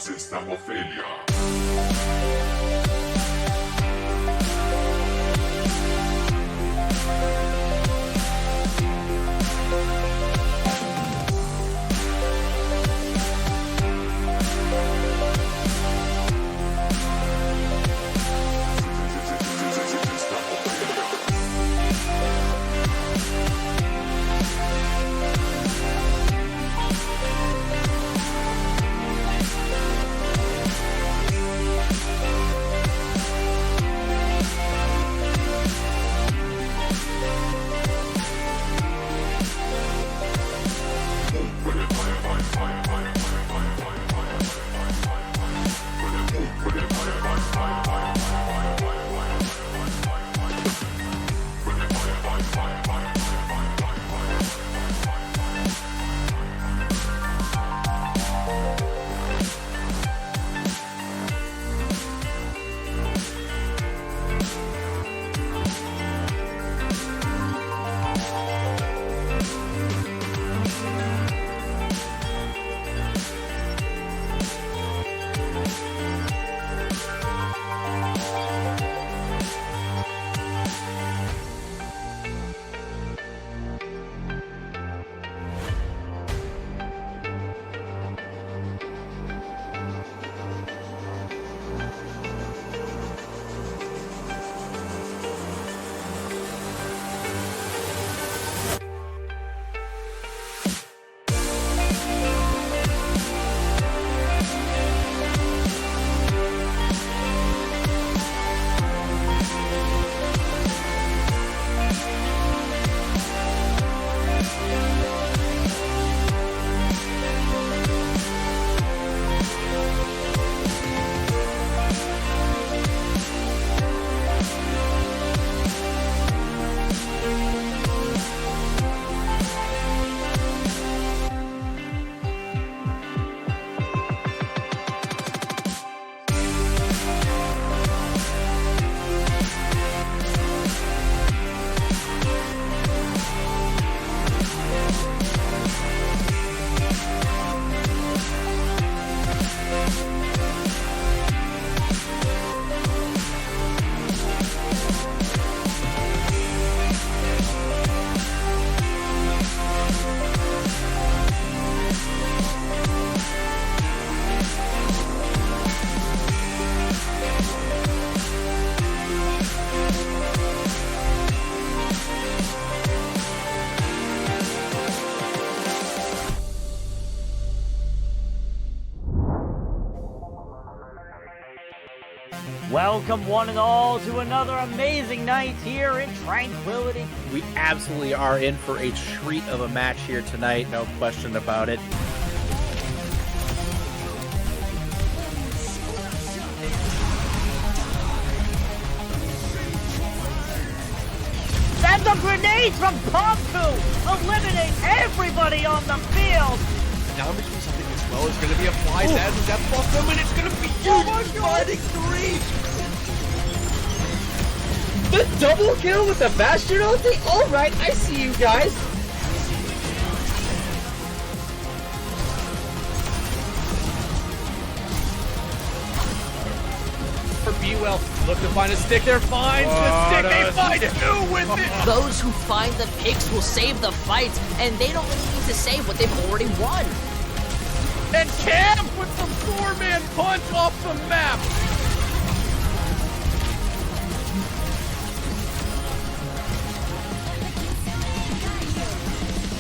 system of failure. Welcome one and all to another amazing night here in Tranquility. We absolutely are in for a treat of a match here tonight, no question about it. And the grenade from Pomku eliminates everybody on the field. Now I'm between something as well. It's going to be a fly as and that's off them, and it's going to be huge. Fighting three. The double kill with the Bastion ulti? Alright, I see you guys. For B-Well, look to find a stick there, finds the stick, they find two with it! Those who find the picks will save the fight, and they don't really need to save what they've already won. And Cam with the four-man punch off the map!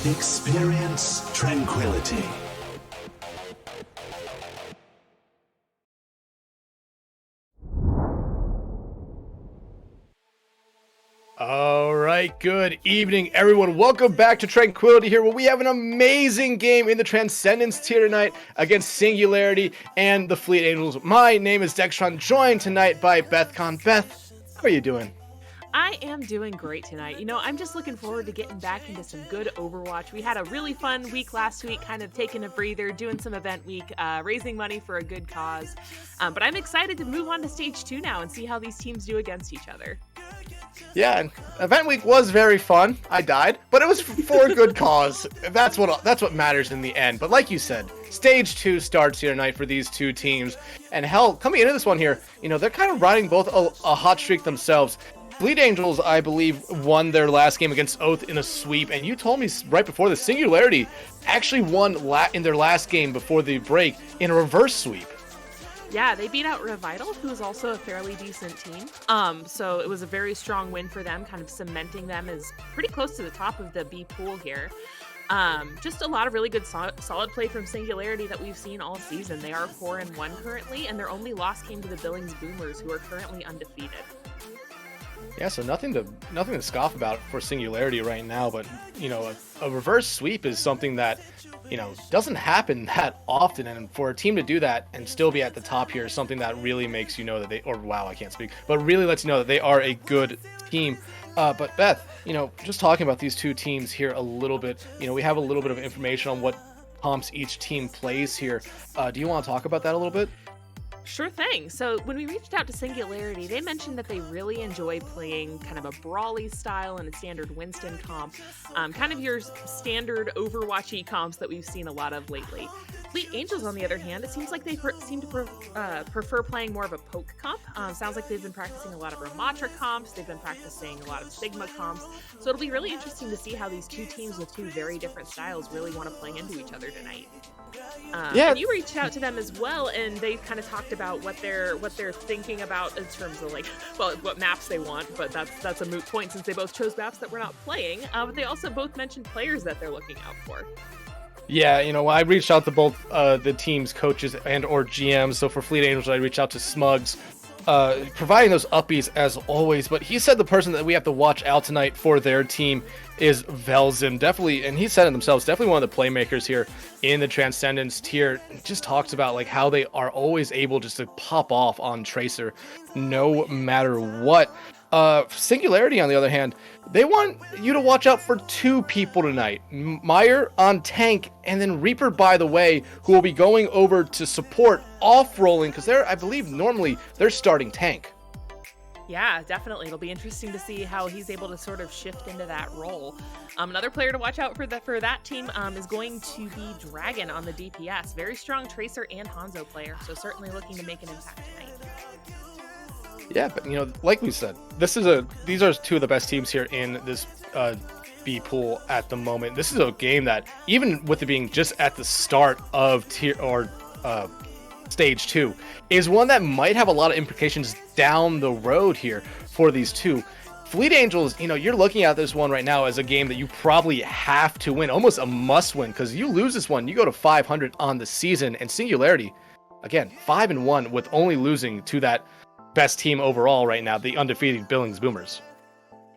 Experience tranquility. All right, good evening, everyone. Welcome back to Tranquility here, where we have an amazing game in the Transcendence tier tonight against Singularity and the Fleet Angels. My name is Dextron, joined tonight by BethCon. Beth, how are you doing? I am doing great tonight. You know, I'm just looking forward to getting back into some good Overwatch. We had a really fun week last week, kind of taking a breather, doing some event week, raising money for a good cause. But I'm excited to move on to stage 2 now and see how these teams do against each other. Yeah, and event week was very fun. I died, but it was for a good cause. That's what matters in the end. But like you said, Stage 2 starts here tonight for these two teams. And hell, coming into this one here, they're kind of riding both a hot streak themselves. Fleet Angels, I believe, won their last game against Oath in a sweep, and you told me right before the Singularity actually won in their last game before the break in a reverse sweep. Yeah, they beat out Revital, who is also a fairly decent team. So it was a very strong win for them, kind of cementing them as pretty close to the top of the B pool here. Just a lot of really good solid play from Singularity that we've seen all season. They are 4-1 currently, and their only loss came to the Billings Boomers, who are currently undefeated. Yeah, so nothing to scoff about for Singularity right now, but a reverse sweep is something that doesn't happen that often, and for a team to do that and still be at the top here is something that really makes you know that I can't speak, but really lets you know that they are a good team. But Beth, just talking about these two teams here a little bit, we have a little bit of information on what comps each team plays here. Do you want to talk about that a little bit? Sure thing. So when we reached out to Singularity, they mentioned that they really enjoy playing kind of a brawly style and a standard Winston comp, kind of your standard Overwatchy comps that we've seen a lot of lately. Fleet Angels, on the other hand, it seems like they seem to prefer playing more of a poke comp. Sounds like they've been practicing a lot of Ramatra comps. They've been practicing a lot of Sigma comps. So it'll be really interesting to see how these two teams with two very different styles really want to play into each other tonight. And you reached out to them as well, and they kind of talked about what they're thinking about in terms of what maps they want. But that's a moot point since they both chose maps that we're not playing. But they also both mentioned players that they're looking out for. Yeah, I reached out to both the team's coaches and or GMs. So for Fleet Angels, I reached out to Smugs, providing those uppies as always. But he said the person that we have to watch out tonight for their team is Velzim. Definitely, and he said it themselves, definitely one of the playmakers here in the Transcendence tier. Just talks about how they are always able just to pop off on Tracer no matter what. Singularity, on the other hand, they want you to watch out for two people tonight. Meyer on tank, and then Reaper, by the way, who will be going over to support off-rolling, because I believe normally they're starting tank. Yeah, definitely. It'll be interesting to see how he's able to sort of shift into that role. Another player to watch out for that team is going to be Dragon on the DPS. Very strong Tracer and Hanzo player, so certainly looking to make an impact tonight. Yeah, but like we said, these are two of the best teams here in this B pool at the moment. This is a game that, even with it being just at the start of stage 2, is one that might have a lot of implications down the road here for these two. Fleet Angels, you're looking at this one right now as a game that you probably have to win, almost a must win, because you lose this one, you go to 500 on the season. And Singularity, again, 5-1 with only losing to that best team overall right now, the undefeated Billings Boomers.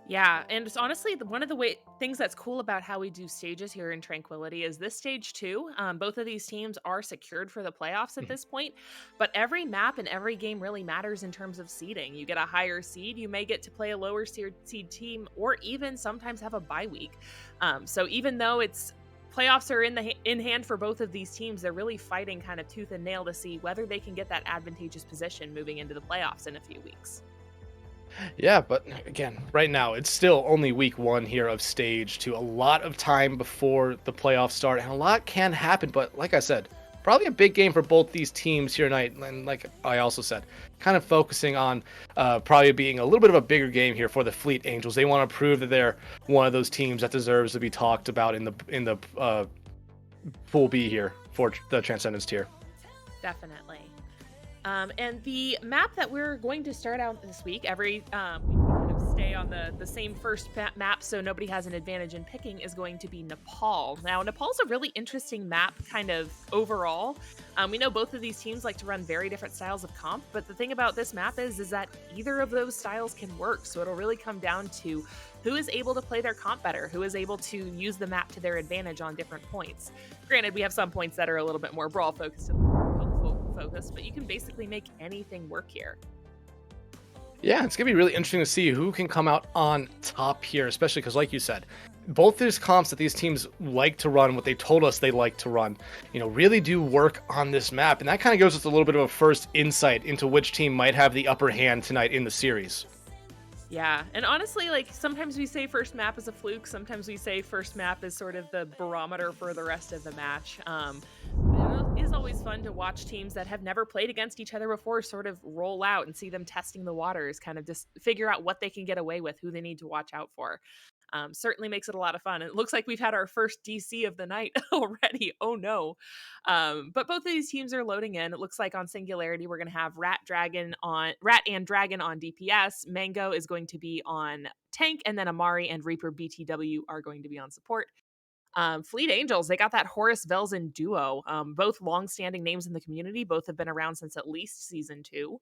Yeah, and it's honestly one of the things that's cool about how we do stages here in Tranquility is this stage 2. Both of these teams are secured for the playoffs at this point, but every map and every game really matters in terms of seeding. You get a higher seed, you may get to play a lower seed team, or even sometimes have a bye week. So even though playoffs are in hand for both of these teams, they're really fighting kind of tooth and nail to see whether they can get that advantageous position moving into the playoffs in a few weeks. Yeah, but again, right now, it's still only week 1 here of stage 2. A lot of time before the playoffs start, and a lot can happen, but like I said, probably a big game for both these teams here tonight. And like I also said, kind of focusing on probably being a little bit of a bigger game here for the Fleet Angels. They want to prove that they're one of those teams that deserves to be talked about in the Pool B here for the Transcendence tier. Definitely. And the map that we're going to start out this week, we kind of stay on the same first map so nobody has an advantage in picking, is going to be Nepal. Now, Nepal's a really interesting map kind of overall. We know both of these teams like to run very different styles of comp, but the thing about this map is that either of those styles can work. So it'll really come down to who is able to play their comp better, who is able to use the map to their advantage on different points. Granted, we have some points that are a little bit more brawl focused and focus, but you can basically make anything work here. Yeah, it's gonna be really interesting to see who can come out on top here, especially because, like you said, both these comps that these teams like to run, what they told us they like to run, really do work on this map, and that kind of gives us a little bit of a first insight into which team might have the upper hand tonight in the series. Yeah, and honestly, sometimes we say first map is a fluke, sometimes we say first map is sort of the barometer for the rest of the match. fun to watch teams that have never played against each other before sort of roll out and see them testing the waters, kind of just figure out what they can get away with, who they need to watch out for. Certainly makes it a lot of fun. It looks like we've had our first DC of the night already. Oh no. But both of these teams are loading in. It looks like on Singularity, we're going to have Rat and Dragon on DPS. Mango is going to be on tank, and then Amari and Reaper BTW are going to be on support. Fleet Angels, they got that Horus Velzen duo, both long-standing names in the community. Both have been around since at least season 2.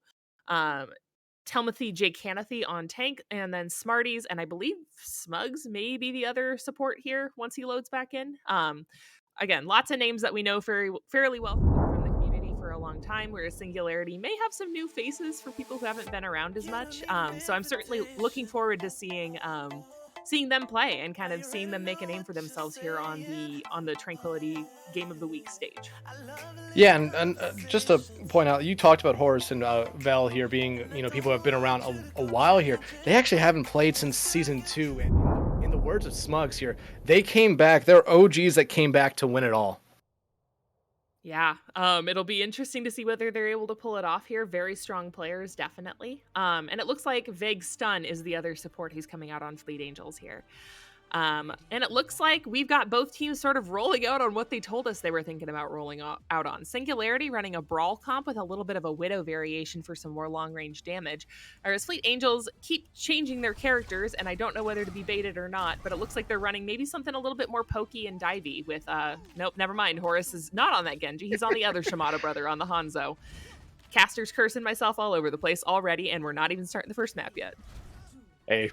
Telmathy Jacanathy on tank, and then Smarties, and I believe Smugs may be the other support here once he loads back in. Again, lots of names that we know fairly well from the community for a long time, whereas Singularity may have some new faces for people who haven't been around as much. So I'm certainly looking forward to seeing them play and kind of seeing them make a name for themselves here on the Tranquility Game of the Week stage. Yeah, and just to point out, you talked about Horus and Vel here being, people who have been around a while here. They actually haven't played since season 2, and in the words of Smugs here, they came back. They're OGs that came back to win it all. Yeah, it'll be interesting to see whether they're able to pull it off here. Very strong players, definitely. And it looks like Vague Stun is the other support who's coming out on Fleet Angels here. And it looks like we've got both teams sort of rolling out on what they told us they were thinking about rolling out on. Singularity running a Brawl comp with a little bit of a Widow variation for some more long-range damage. Whereas Fleet Angels keep changing their characters, and I don't know whether to be baited or not, but it looks like they're running maybe something a little bit more pokey and divey with, nope, never mind. Horus is not on that Genji. He's on the other Shimada brother on the Hanzo. Caster's cursing myself all over the place already, and we're not even starting the first map yet. Hey.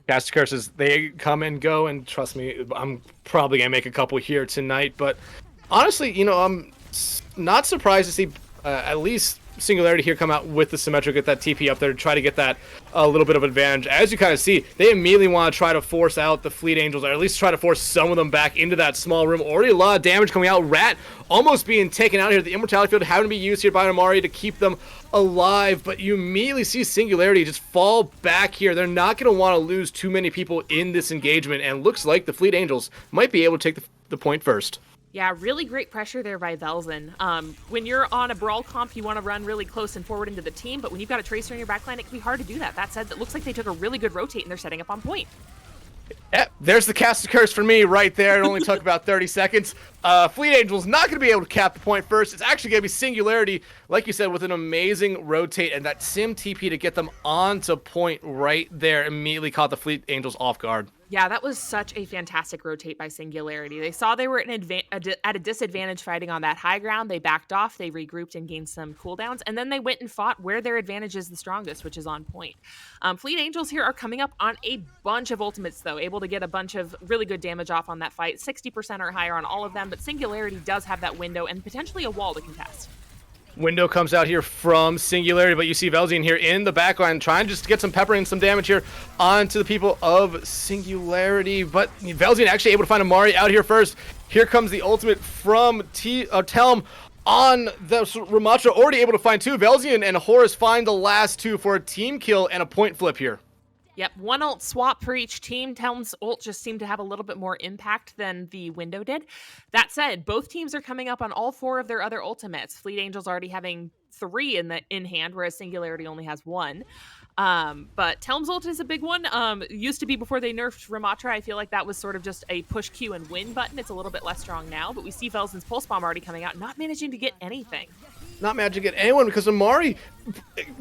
Caster Curses, they come and go, and trust me, I'm probably going to make a couple here tonight, but honestly, I'm not surprised to see at least Singularity here come out with the Symmetra, get that TP up there to try to get that a little bit of advantage. As you kind of see, they immediately want to try to force out the Fleet Angels, or at least try to force some of them back into that small room. Already a lot of damage coming out. Rat almost being taken out here. The Immortality Field having to be used here by Amari to keep them alive, but you immediately see Singularity just fall back here. They're not going to want to lose too many people in this engagement, and looks like the Fleet Angels might be able to take the point first. Yeah, really great pressure there by Velzen. When you're on a Brawl comp, you want to run really close and forward into the team, but when you've got a Tracer in your backline, it can be hard to do that. That said, it looks like they took a really good rotate and they're setting up on point. Yeah, there's the Caster Curse for me right there. It only took about 30 seconds. Fleet Angel's not going to be able to cap the point first. It's actually going to be Singularity, like you said, with an amazing rotate and that Sim TP to get them onto point right there. Immediately caught the Fleet Angels off guard. Yeah, that was such a fantastic rotate by Singularity. They saw they were at a disadvantage fighting on that high ground. They backed off, they regrouped and gained some cooldowns, and then they went and fought where their advantage is the strongest, which is on point. Fleet Angels here are coming up on a bunch of ultimates, though, able to get a bunch of really good damage off on that fight. 60% or higher on all of them, but Singularity does have that window and potentially a wall to contest. Window comes out here from Singularity, but you see Velzian here in the backline trying just to get some pepper and some damage here onto the people of Singularity, but Velzian actually able to find Amari out here first. Here comes the ultimate from Telm on the Ramatra, already able to find two. Velzian and Horus find the last two for a team kill and a point flip here. Yep, one ult swap for each team. Telm's ult just seemed to have a little bit more impact than the window did. That said, both teams are coming up on all four of their other ultimates. Fleet Angels already having 3 in hand, whereas Singularity only has 1. But Telm's ult is a big one. It used to be before they nerfed Ramatra. I feel like that was sort of just a push Q and win button. It's a little bit less strong now, but we see Velzen's Pulse Bomb already coming out, not managing to get anything. Not managing to get anyone because Amari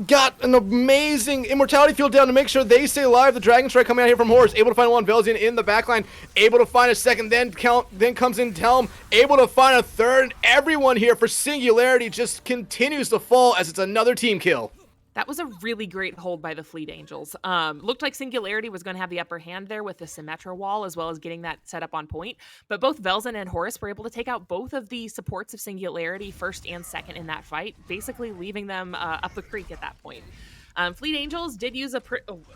got an amazing Immortality Field down to make sure they stay alive. The Dragon Strike coming out here from Horus, able to find one. Velzian in the backline, able to find a second, then comes in Telm, able to find a third, and everyone here for Singularity just continues to fall as it's another team kill. That was a really great hold by the Fleet Angels. Looked like Singularity was going to have the upper hand there with the Symmetra wall, as well as getting that set up on point. But both Velzen and Horus were able to take out both of the supports of Singularity, first and second in that fight, basically leaving them up the creek at that point. Fleet Angels did use a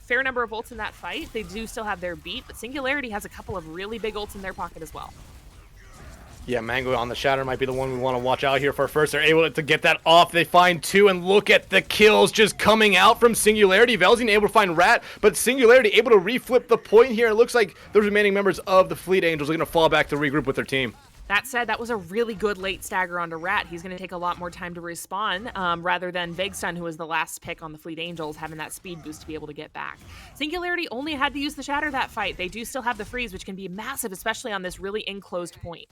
fair number of ults in that fight. They do still have their beat, but Singularity has a couple of really big ults in their pocket as well. Yeah, Mango on the Shatter might be the one we want to watch out here for first. They're able to get that off. They find 2, and look at the kills just coming out from Singularity. Velzian able to find Rat, but Singularity able to reflip the point here. It looks like the remaining members of the Fleet Angels are going to fall back to regroup with their team. That said, that was a really good late stagger onto Rat. He's going to take a lot more time to respawn, rather than Vegstun, who was the last pick on the Fleet Angels, having that speed boost to be able to get back. Singularity only had to use the Shatter that fight. They do still have the freeze, which can be massive, especially on this really enclosed point.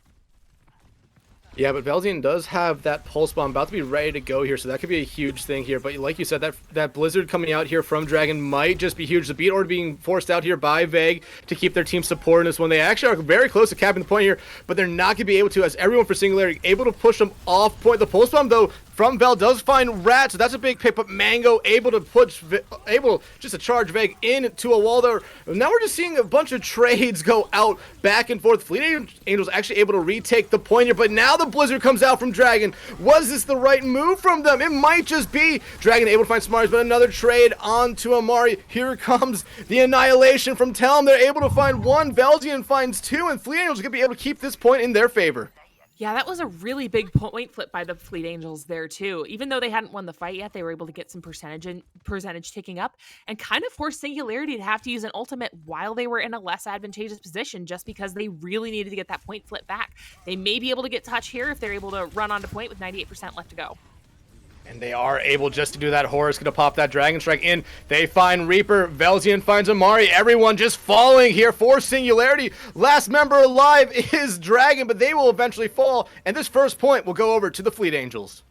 Yeah, but Velzian does have that Pulse Bomb about to be ready to go here, so that could be a huge thing here. But like you said, that Blizzard coming out here from Dragon might just be huge. The beat order being forced out here by Veg to keep their team supporting this one. They actually are very close to capping the point here, but they're not going to be able to, as everyone for Singularity able to push them off point. The Pulse Bomb, though, from Vel does find Rat, so that's a big pick, but Mango able just to charge Veg into a wall there. Now we're just seeing a bunch of trades go out back and forth. Fleet Angels actually able to retake the point here, but now the Blizzard comes out from Dragon. Was this the right move from them? It might just be. Dragon able to find Smarties, but another trade onto Amari. Here comes the Annihilation from Telm. They're able to find one, Velzian finds two, and Fleet Angels are going to be able to keep this point in their favor. Yeah, that was a really big point flip by the Fleet Angels there too. Even though they hadn't won the fight yet, they were able to get some percentage ticking up and kind of forced Singularity to have to use an ultimate while they were in a less advantageous position, just because they really needed to get that point flip back. They may be able to get touch here if they're able to run onto point with 98% left to go. And they are able just to do that. Horus going to pop that Dragon Strike in. They find Reaper. Velzian finds Amari. Everyone just falling here for Singularity. Last member alive is Dragon, but they will eventually fall. And this first point will go over to the Fleet Angels.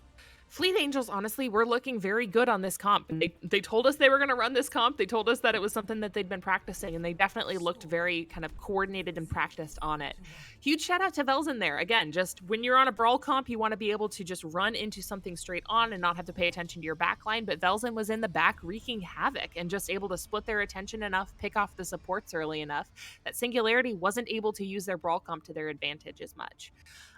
Fleet Angels, honestly, were looking very good on this comp. And they told us they were going to run this comp. They told us that it was something that they'd been practicing, and they definitely looked very kind of coordinated and practiced on it. Huge shout out to Velzian there. Again, just when you're on a brawl comp, you want to be able to just run into something straight on and not have to pay attention to your backline. But Velzian was in the back wreaking havoc and just able to split their attention enough, pick off the supports early enough that Singularity wasn't able to use their brawl comp to their advantage as much.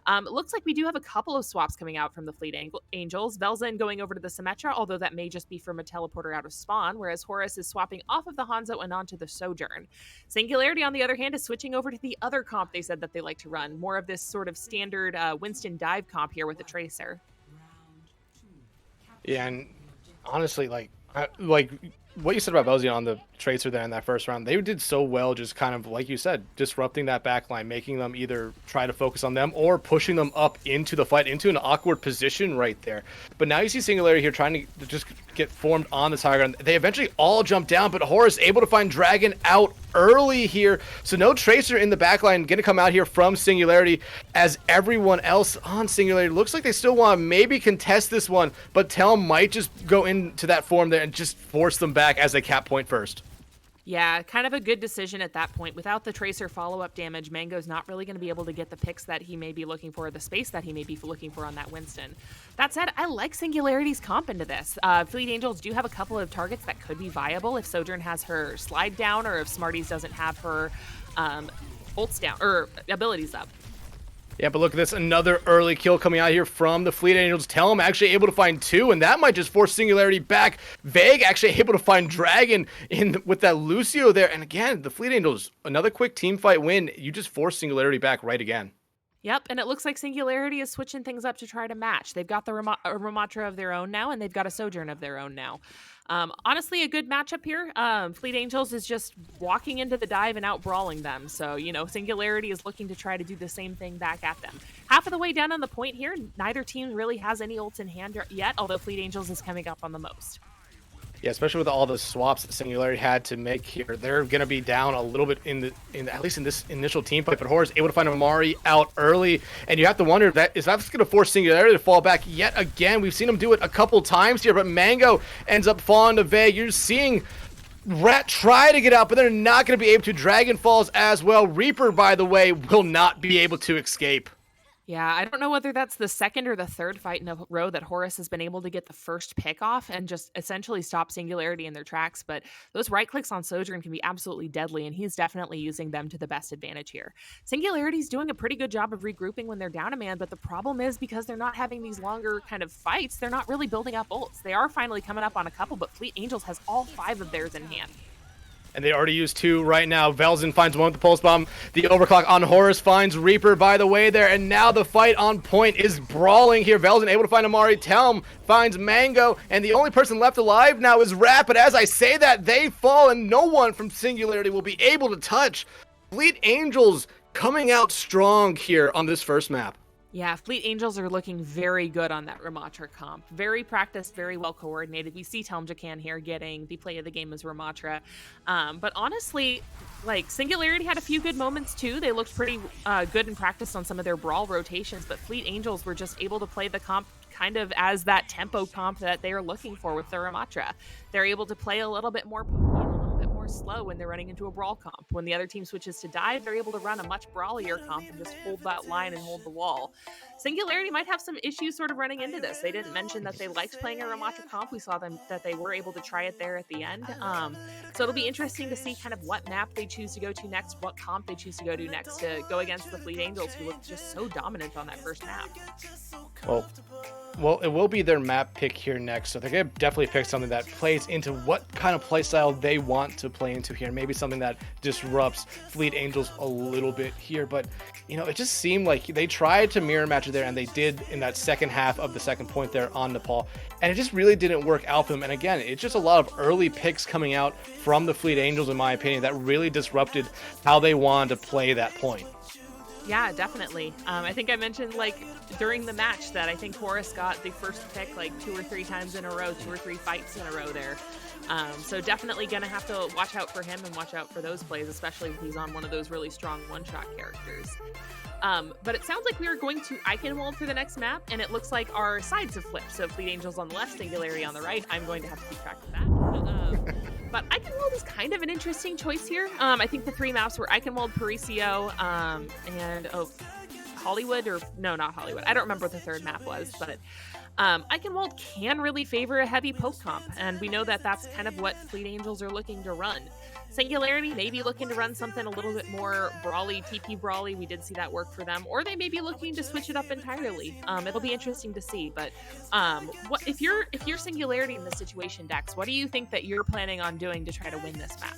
It looks like we do have a couple of swaps coming out from the Fleet Angels. Velzian going over to the Symmetra, although that may just be from a teleporter out of spawn, whereas Horus is swapping off of the Hanzo and onto the Sojourn. Singularity, on the other hand, is switching over to the other comp they said that they like to run, more of this sort of standard Winston dive comp here with the Tracer. Yeah, and honestly, like what you said about Velzian on the Tracer there in that first round, they did so well, just kind of, like you said, disrupting that backline, making them either try to focus on them or pushing them up into the fight, into an awkward position right there. But now you see Singularity here trying to just get formed on this high ground. They eventually all jump down, but Horus able to find Dragon out early here. So no Tracer in the backline going to come out here from Singularity, as everyone else on Singularity looks like they still want to maybe contest this one, but Telm might just go into that form there and just force them back as they cap point first. Yeah, kind of a good decision at that point. Without the Tracer follow-up damage, Mango's not really going to be able to get the picks that he may be looking for, the space that he may be looking for on that Winston. That said, I like Singularity's comp into this. Fleet Angels do have a couple of targets that could be viable if Sojourn has her slide down or if Smarties doesn't have her ults down, or abilities up. Yeah, but look at this, another early kill coming out here from the Fleet Angels. Telm actually able to find two, and that might just force Singularity back. Veg actually able to find Dragon with that Lucio there. And again, the Fleet Angels, another quick team fight win. You just force Singularity back right again. Yep, and it looks like Singularity is switching things up to try to match. They've got the Ramatra of their own now, and they've got a Sojourn of their own now. Honestly, a good matchup here. Fleet Angels is just walking into the dive and out-brawling them. So, Singularity is looking to try to do the same thing back at them. Half of the way down on the point here, neither team really has any ults in hand yet, although Fleet Angels is coming up on the most. Yeah, especially with all the swaps that Singularity had to make here, they're going to be down a little bit in at least in this initial team fight. But Horus able to find Amari out early, and you have to wonder is that's going to force Singularity to fall back yet again. We've seen him do it a couple times here, but Mango ends up falling to Veg. You're seeing Rat try to get out, but they're not going to be able to. Dragon falls as well. Reaper, by the way, will not be able to escape. Yeah, I don't know whether that's the second or the third fight in a row that Horus has been able to get the first pick off and just essentially stop Singularity in their tracks, but those right clicks on Sojourn can be absolutely deadly, and he's definitely using them to the best advantage here. Singularity's doing a pretty good job of regrouping when they're down a man, but the problem is because they're not having these longer kind of fights, they're not really building up ults. They are finally coming up on a couple, but Fleet Angels has all 5 of theirs in hand. And they already used 2 right now. Velzian finds one with the Pulse Bomb. The overclock on Horus finds Reaper by the way there. And now the fight on point is brawling here. Velzian able to find Amari. Telm finds Mango. And the only person left alive now is Rat. But as I say that, they fall. And no one from Singularity will be able to touch. Fleet Angels coming out strong here on this first map. Yeah, Fleet Angels are looking very good on that Ramatra comp. Very practiced, very well coordinated. We see Telmjacan here getting the play of the game as Ramatra. But honestly, like, Singularity had a few good moments too. They looked pretty good in practice on some of their brawl rotations, but Fleet Angels were just able to play the comp kind of as that tempo comp that they are looking for with the Ramatra. They're able to play a little bit more pokey and a little bit more slow when they're running into a brawl comp. When the other team switches to dive, they're able to run a much brawlier comp and just hold that line and hold the wall. Singularity might have some issues sort of running into this. They didn't mention that they liked playing a Ramatra comp. We saw them that they were able to try it there at the end. So it'll be interesting to see kind of what map they choose to go to next, what comp they choose to go to next to go against the Fleet Angels, who looked just so dominant on that first map. Well, it will be their map pick here next, so they're going to definitely pick something that plays into what kind of playstyle they want to play into here. Maybe something that disrupts Fleet Angels a little bit here, but, you know, it just seemed like they tried to mirror match it there, and they did in that second half of the second point there on Nepal, and it just really didn't work out for them. And again, it's just a lot of early picks coming out from the Fleet Angels, in my opinion, that really disrupted how they wanted to play that point. Yeah, definitely. I think I mentioned, like, during the match that I think Horus got the first pick like 2 or 3 times in a row, 2 or 3 fights in a row there. So definitely gonna have to watch out for him and watch out for those plays, especially if he's on one of those really strong one-shot characters. But it sounds like we are going to Eichenwald for the next map, and it looks like our sides have flipped. So Fleet Angels on the left, Singularity on the right. I'm going to have to keep track of that. But Eichenwald is kind of an interesting choice here. I think the 3 maps were Eichenwald, Parisi, and Hollywood, or no, not Hollywood. I don't remember what the third map was, but Eichenwald can really favor a heavy poke comp, and we know that that's kind of what Fleet Angels are looking to run. Singularity may be looking to run something a little bit more brawly, TP brawly. We did see that work for them, or they may be looking to switch it up entirely. It'll be interesting to see. But what if you're Singularity in this situation, Dex? What do you think that you're planning on doing to try to win this map?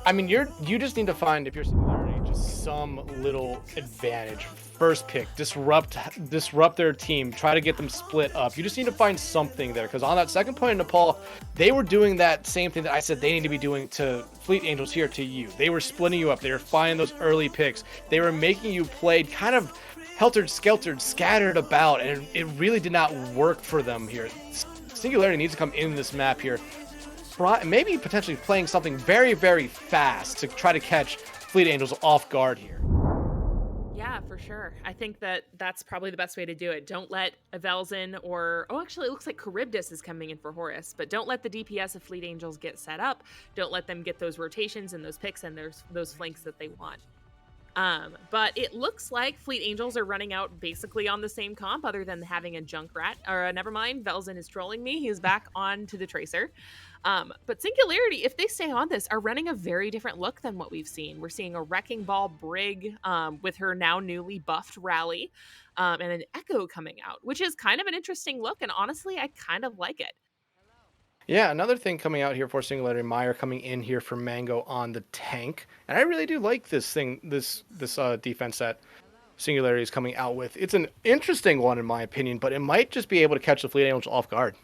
I mean, you just need to find, if you're Singularity, just some little advantage. First pick, disrupt their team, try to get them split up. You just need to find something there, because on that second point in Nepal, they were doing that same thing that I said they need to be doing to Fleet Angels here to you. They were splitting you up. They were finding those early picks. They were making you play kind of heltered-skeltered, scattered about, and it really did not work for them here. Singularity needs to come in this map here. Maybe potentially playing something very, very fast to try to catch Fleet Angels off guard here. Yeah, for sure. I think that that's probably the best way to do it. Don't let Velzen or... Oh, actually, it looks like Charybdis is coming in for Horus, but don't let the DPS of Fleet Angels get set up. Don't let them get those rotations and those picks and those flanks that they want. But it looks like Fleet Angels are running out basically on the same comp, other than having a Junkrat. Or never mind, Velzen is trolling me. He's back on to the Tracer. But Singularity, if they stay on this, are running a very different look than what we've seen. We're seeing a Wrecking Ball Brig with her now newly buffed Rally, and an Echo coming out, which is kind of an interesting look, and honestly, I kind of like it. Yeah, another thing coming out here for Singularity, Meyer coming in here for Mango on the tank. And I really do like this defense that Singularity is coming out with. It's an interesting one in my opinion, but it might just be able to catch the Fleet Angels off guard.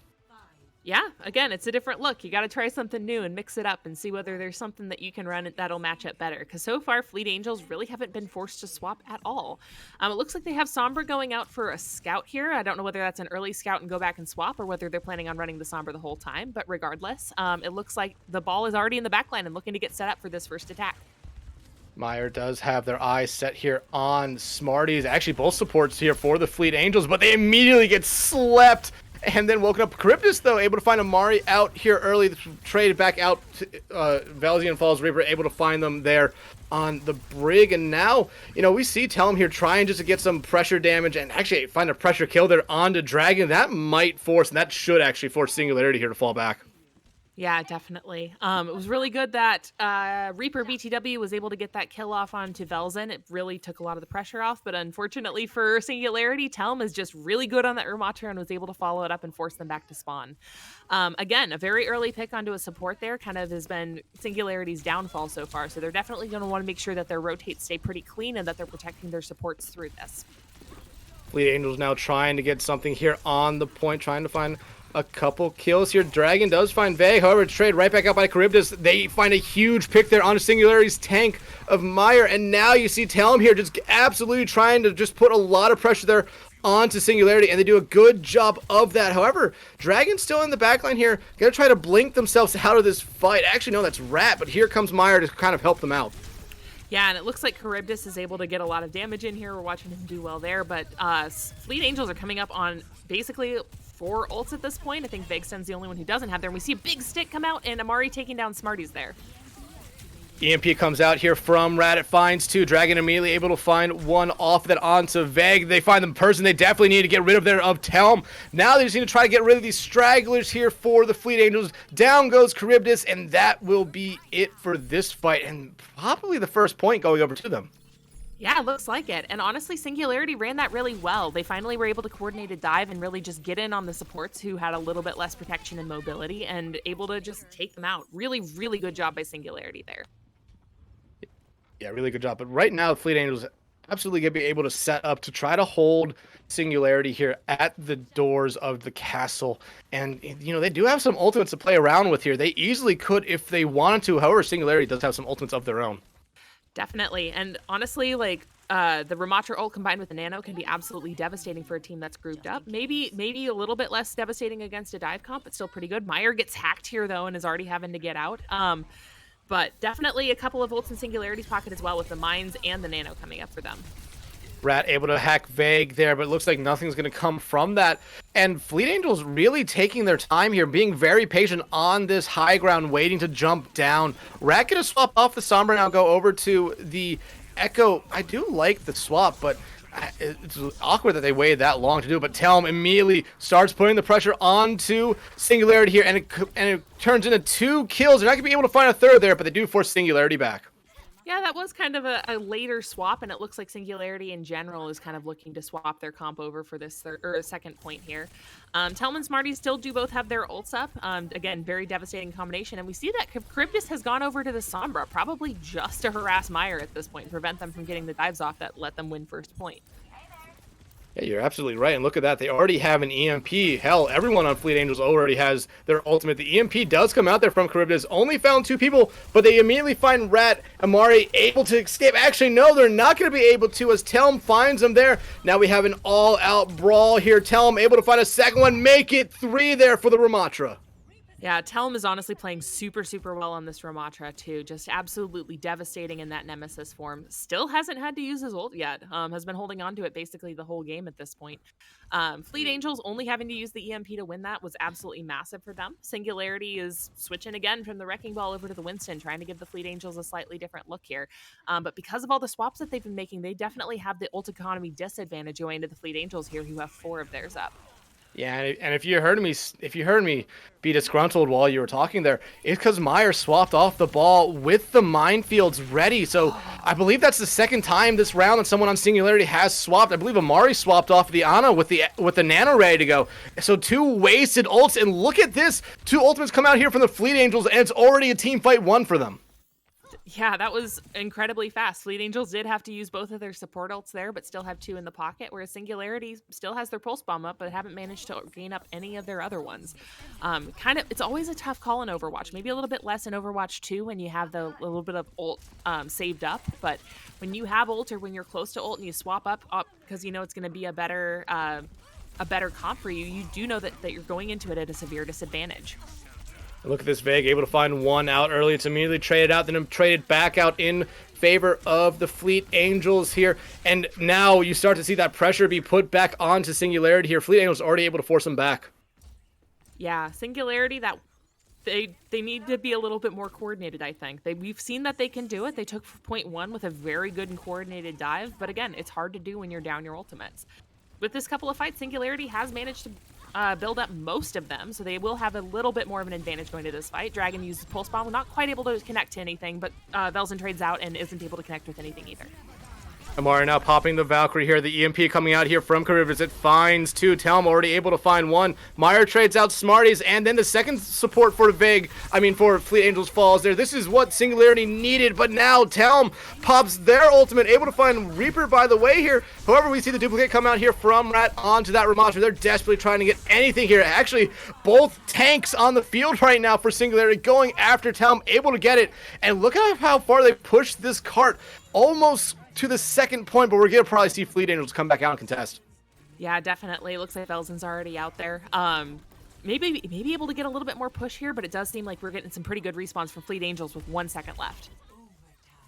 Yeah, again, it's a different look. You got to try something new and mix it up and see whether there's something that you can run that'll match up better. Because so far, Fleet Angels really haven't been forced to swap at all. It looks like they have Sombra going out for a scout here. I don't know whether that's an early scout and go back and swap, or whether they're planning on running the Sombra the whole time. But regardless, it looks like the ball is already in the backline and looking to get set up for this first attack. Meyer does have their eyes set here on Smarties. Actually, both supports here for the Fleet Angels, but they immediately get slept. And then woken up. Charybdis, though, able to find Amari out here early. Traded back out to Valzian Falls Reaper, able to find them there on the Brig. And now, you know, we see Tellum here trying just to get some pressure damage and actually find a pressure kill there onto Dragon. That might force, and that should actually force Singularity here to fall back. Yeah, definitely. It was really good that Reaper BTW was able to get that kill off onto Velzen. It really took a lot of the pressure off, but unfortunately for Singularity, Telm is just really good on that Ramatra and was able to follow it up and force them back to spawn. Again, a very early pick onto a support there kind of has been Singularity's downfall so far, so they're definitely going to want to make sure that their rotates stay pretty clean and that they're protecting their supports through this. Fleet Angels now trying to get something here on the point, trying to find a couple kills here. Dragon does find Veg, however, it's traded right back out by Charybdis. They find a huge pick there on Singularity's tank of Meyer, and now you see Talon here just absolutely trying to just put a lot of pressure there onto Singularity, and they do a good job of that. However, Dragon's still in the backline here, gonna try to blink themselves out of this fight. Actually, no, that's Rat, but here comes Meyer to kind of help them out. Yeah, and it looks like Charybdis is able to get a lot of damage in here. We're watching him do well there, but Fleet Angels are coming up on basically 4 ults at this point. I think Vegsten's the only one who doesn't have there, and we see a big stick come out, and Amari taking down Smarties there. EMP comes out here from Rat. It finds 2. Dragon immediately able to find 1 off that onto Veg. They find the person they definitely need to get rid of there of Telm. Now they just need to try to get rid of these stragglers here for the Fleet Angels. Down goes Charybdis, and that will be it for this fight, and probably the first point going over to them. Yeah, it looks like it. And honestly, Singularity ran that really well. They finally were able to coordinate a dive and really just get in on the supports who had a little bit less protection and mobility and able to just take them out. Really, really good job by Singularity there. Yeah, really good job. But right now, Fleet Angels absolutely going to be able to set up to try to hold Singularity here at the doors of the castle. And, you know, they do have some ultimates to play around with here. They easily could if they wanted to. However, Singularity does have some ultimates of their own. Definitely. And honestly, like, the Ramatra ult combined with the Nano can be absolutely devastating for a team that's grouped up. Maybe a little bit less devastating against a dive comp, but still pretty good. Meyer gets hacked here, though, and is already having to get out. But definitely a couple of ults in Singularity's pocket as well, with the mines and the Nano coming up for them. Rat able to hack Vague there, but it looks like nothing's going to come from that. And Fleet Angels really taking their time here, being very patient on this high ground, waiting to jump down. Rat going to swap off the Sombra now, go over to the Echo. I do like the swap, but it's awkward that they waited that long to do it. But Telm immediately starts putting the pressure onto Singularity here, and it turns into 2 kills. They're not going to be able to find a third there, but they do force Singularity back. Yeah, that was kind of a later swap, and it looks like Singularity in general is kind of looking to swap their comp over for this second point here. Telm and Smarty still do both have their ults up. Again, very devastating combination, and we see that Charybdis has gone over to the Sombra, probably just to harass Meyer at this point, and prevent them from getting the dives off that let them win first point. Yeah, you're absolutely right. And look at that. They already have an EMP. Hell, everyone on Fleet Angels already has their ultimate. The EMP does come out there from Charybdis. Only found 2 people, but they immediately find Rat, Amari able to escape. Actually, no, they're not going to be able to, as Telm finds them there. Now we have an all-out brawl here. Telm able to find a second one. Make it 3 there for the Ramatra. Yeah, Telm is honestly playing super, super well on this Ramatra, too. Just absolutely devastating in that Nemesis form. Still hasn't had to use his ult yet. Has been holding on to it basically the whole game at this point. Fleet Angels only having to use the EMP to win that was absolutely massive for them. Singularity is switching again from the Wrecking Ball over to the Winston, trying to give the Fleet Angels a slightly different look here. But because of all the swaps that they've been making, they definitely have the ult economy disadvantage going to the Fleet Angels here, who have 4 of theirs up. Yeah, and if you heard me be disgruntled while you were talking there, it's because Meyer swapped off the ball with the minefields ready. So I believe that's the second time this round that someone on Singularity has swapped. I believe Amari swapped off the Ana with the Nano ready to go. So 2 wasted ults, and look at this. 2 ultimates come out here from the Fleet Angels, and it's already a team fight 1 for them. Yeah, that was incredibly fast. Fleet Angels did have to use both of their support ults there, but still have 2 in the pocket, whereas Singularity still has their pulse bomb up, but haven't managed to gain up any of their other ones. It's always a tough call in Overwatch. Maybe a little bit less in Overwatch 2 when you have the little bit of ult saved up, but when you have ult or when you're close to ult and you swap up because you know it's going to be a better comp for you, you do know that you're going into it at a severe disadvantage. Look at this Veg, able to find 1 out early. It's immediately traded out, then traded back out in favor of the Fleet Angels here. And now you start to see that pressure be put back onto Singularity here. Fleet Angels already able to force them back. Yeah, Singularity, that they need to be a little bit more coordinated, I think. We've seen that they can do it. They took point 1 with a very good and coordinated dive, but again, it's hard to do when you're down your ultimates. With this couple of fights, Singularity has managed to build up most of them, so they will have a little bit more of an advantage going to this fight. Dragon uses Pulse Bomb, not quite able to connect to anything, but Velzen trades out and isn't able to connect with anything either. Amari now popping the Valkyrie here. The EMP coming out here from Charybdis. It finds two. Telm already able to find one. Meyer trades out Smarties, and then the second support for for Fleet Angels falls there. This is what Singularity needed, but now Telm pops their ultimate, able to find Reaper by the way here. However, we see the duplicate come out here from Rat onto that Ramattra. They're desperately trying to get anything here. Actually, both tanks on the field right now for Singularity going after Telm, able to get it. And look at how far they pushed this cart, almost to the second point, but we're gonna probably see Fleet Angels come back out and contest. Yeah, definitely. Looks like Velzen's already out there. Maybe able to get a little bit more push here, but it does seem like we're getting some pretty good respawns from Fleet Angels with 1 second left.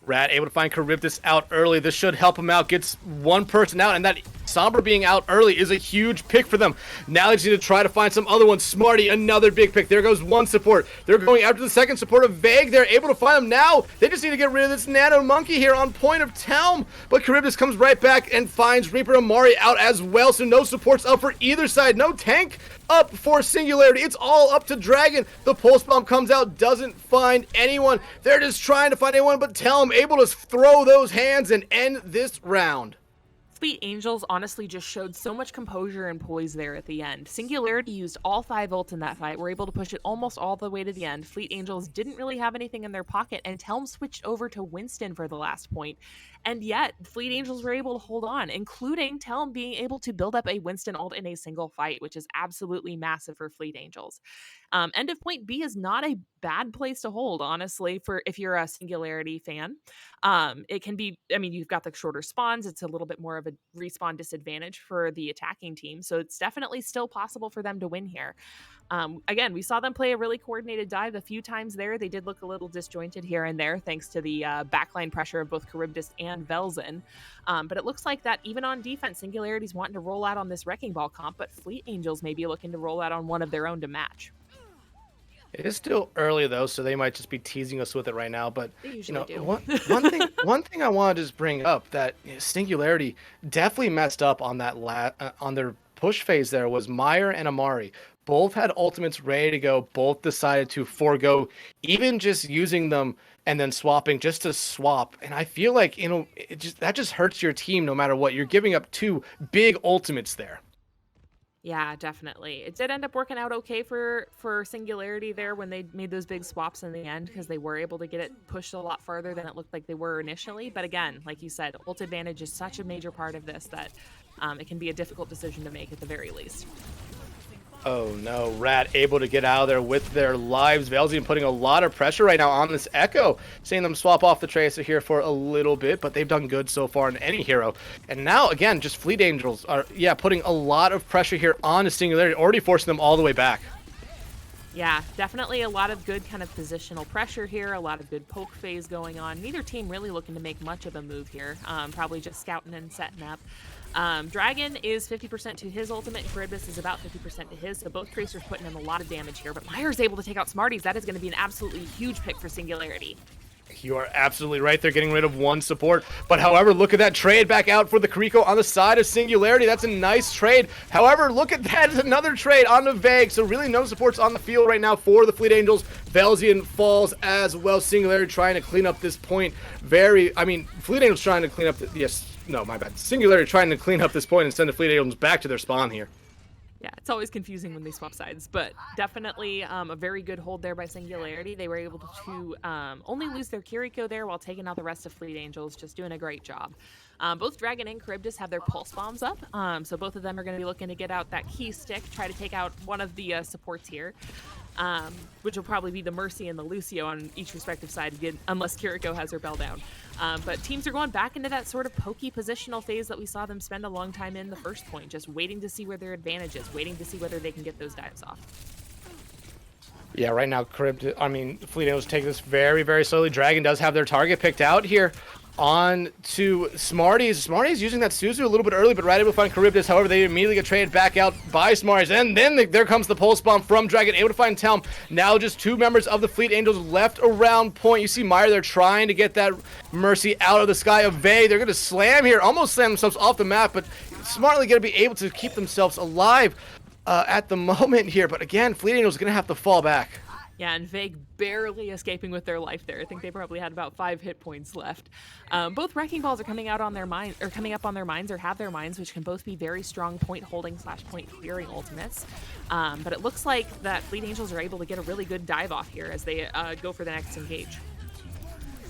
Rat able to find Charybdis out early. This should help him out. Gets one person out, and that Sombra being out early is a huge pick for them. Now they just need to try to find some other ones. Smarty, another big pick. There goes one support. They're going after the second support of Vague. They're able to find him now. They just need to get rid of this Nano Monkey here on point of Telm. But Charybdis comes right back and finds Reaper Amari out as well. So no supports up for either side. No tank up for Singularity. It's all up to Dragon. The pulse bomb comes out, doesn't find anyone. They're just trying to find anyone, but Telm able to throw those hands and end this round. Fleet Angels honestly just showed so much composure and poise there at the end. Singularity used all 5 ults in that fight, were able to push it almost all the way to the end. Fleet Angels didn't really have anything in their pocket, and Telm switched over to Winston for the last point. And yet, Fleet Angels were able to hold on, including Telm being able to build up a Winston ult in a single fight, which is absolutely massive for Fleet Angels. End of point B is not a bad place to hold, honestly, for if you're a Singularity fan. It can be, you've got the shorter spawns. It's a little bit more of a respawn disadvantage for the attacking team. So it's definitely still possible for them to win here. Again, we saw them play a really coordinated dive a few times there. They did look a little disjointed here and there thanks to the backline pressure of both Charybdis and Velzen. But it looks like that even on defense, Singularity's wanting to roll out on this Wrecking Ball comp, but Fleet Angels may be looking to roll out on one of their own to match. It is still early though, so they might just be teasing us with it right now. But They usually do. one thing I wanted to just bring up that Singularity definitely messed up on that on their push phase. There was Meyer and Amari. Both had ultimates ready to go. Both decided to forego even just using them and then swapping just to swap. And I feel like that just hurts your team no matter what. You're giving up 2 big ultimates there. Yeah, definitely. It did end up working out okay for Singularity there when they made those big swaps in the end, because they were able to get it pushed a lot farther than it looked like they were initially. But again, like you said, ult advantage is such a major part of this that it can be a difficult decision to make at the very least. Oh no, Rat able to get out of there with their lives. Velzian putting a lot of pressure right now on this Echo, seeing them swap off the Tracer here for a little bit, but they've done good so far in any hero. And now, again, just Fleet Angels are, putting a lot of pressure here on a Singularity, already forcing them all the way back. Yeah, definitely a lot of good kind of positional pressure here, a lot of good poke phase going on. Neither team really looking to make much of a move here, probably just scouting and setting up. Dragon is 50% to his ultimate, and Charybdis is about 50% to his, so both Tracers putting in a lot of damage here, but Meyer's able to take out Smarties. That is going to be an absolutely huge pick for Singularity. You are absolutely right. They're getting rid of 1 support. But however, look at that trade back out for the Kariko on the side of Singularity. That's a nice trade. However, look at that. Another trade on the Vague. So really no supports on the field right now for the Fleet Angels. Velzian falls as well. Singularity trying to clean up this point. Fleet Angels trying to clean up Singularity trying to clean up this point and send the Fleet Angels back to their spawn here. Yeah, it's always confusing when they swap sides, but definitely a very good hold there by Singularity. They were able to only lose their Kiriko there while taking out the rest of Fleet Angels, just doing a great job. Both Dragon and Charybdis have their pulse bombs up, so both of them are going to be looking to get out that key stick, try to take out one of the supports here, which will probably be the Mercy and the Lucio on each respective side, unless Kiriko has her bell down. But teams are going back into that sort of pokey positional phase that we saw them spend a long time in the first point, just waiting to see where their advantage is, waiting to see whether they can get those dives off. Yeah, right now, Fleet Angels take this very, very slowly. Dragon does have their target picked out here on to Smarties. Smarties using that Suzu a little bit early, but right able to find Charybdis. However, they immediately get traded back out by Smarties. And then there comes the pulse bomb from Dragon, able to find Telm. Now just 2 members of the Fleet Angels left around point. You see Meyer, they're trying to get that Mercy out of the sky of Vey. They're going to slam here, almost slam themselves off the map, but smartly going to be able to keep themselves alive at the moment here. But again, Fleet Angels going to have to fall back. Yeah, and Vague barely escaping with their life there. I think they probably had about 5 hit points left. Both Wrecking Balls are coming out on their mind, or coming up on their minds, or have their minds, which can both be very strong point holding / point clearing ultimates. But it looks like that Fleet Angels are able to get a really good dive off here as they go for the next engage.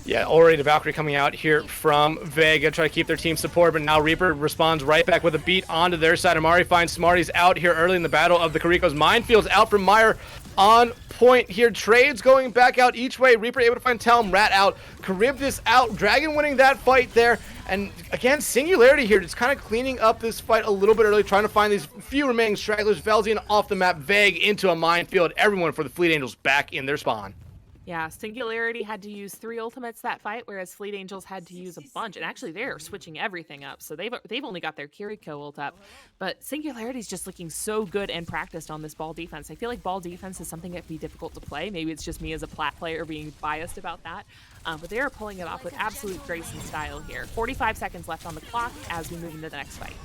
Yeah, already the Valkyrie coming out here from Vega, try to keep their team support, but now Reaper responds right back with a beat onto their side. Amari finds Smarties out here early in the battle of the Karikos. Minefields out from Meyer on point here. Trades going back out each way. Reaper able to find Telm, Rat out, Charybdis out, Dragon winning that fight there. And again, Singularity here just kind of cleaning up this fight a little bit early, trying to find these few remaining stragglers. Velzian off the map, Vague into a minefield. Everyone for the Fleet Angels back in their spawn. Yeah, Singularity had to use 3 ultimates that fight, whereas Fleet Angels had to use a bunch. And actually, they're switching everything up, so they've only got their Kiriko ult up. But Singularity's just looking so good and practiced on this ball defense. I feel like ball defense is something that can be difficult to play. Maybe it's just me as a plat player being biased about that. But they are pulling it off with absolute grace and style here. 45 seconds left on the clock as we move into the next fight.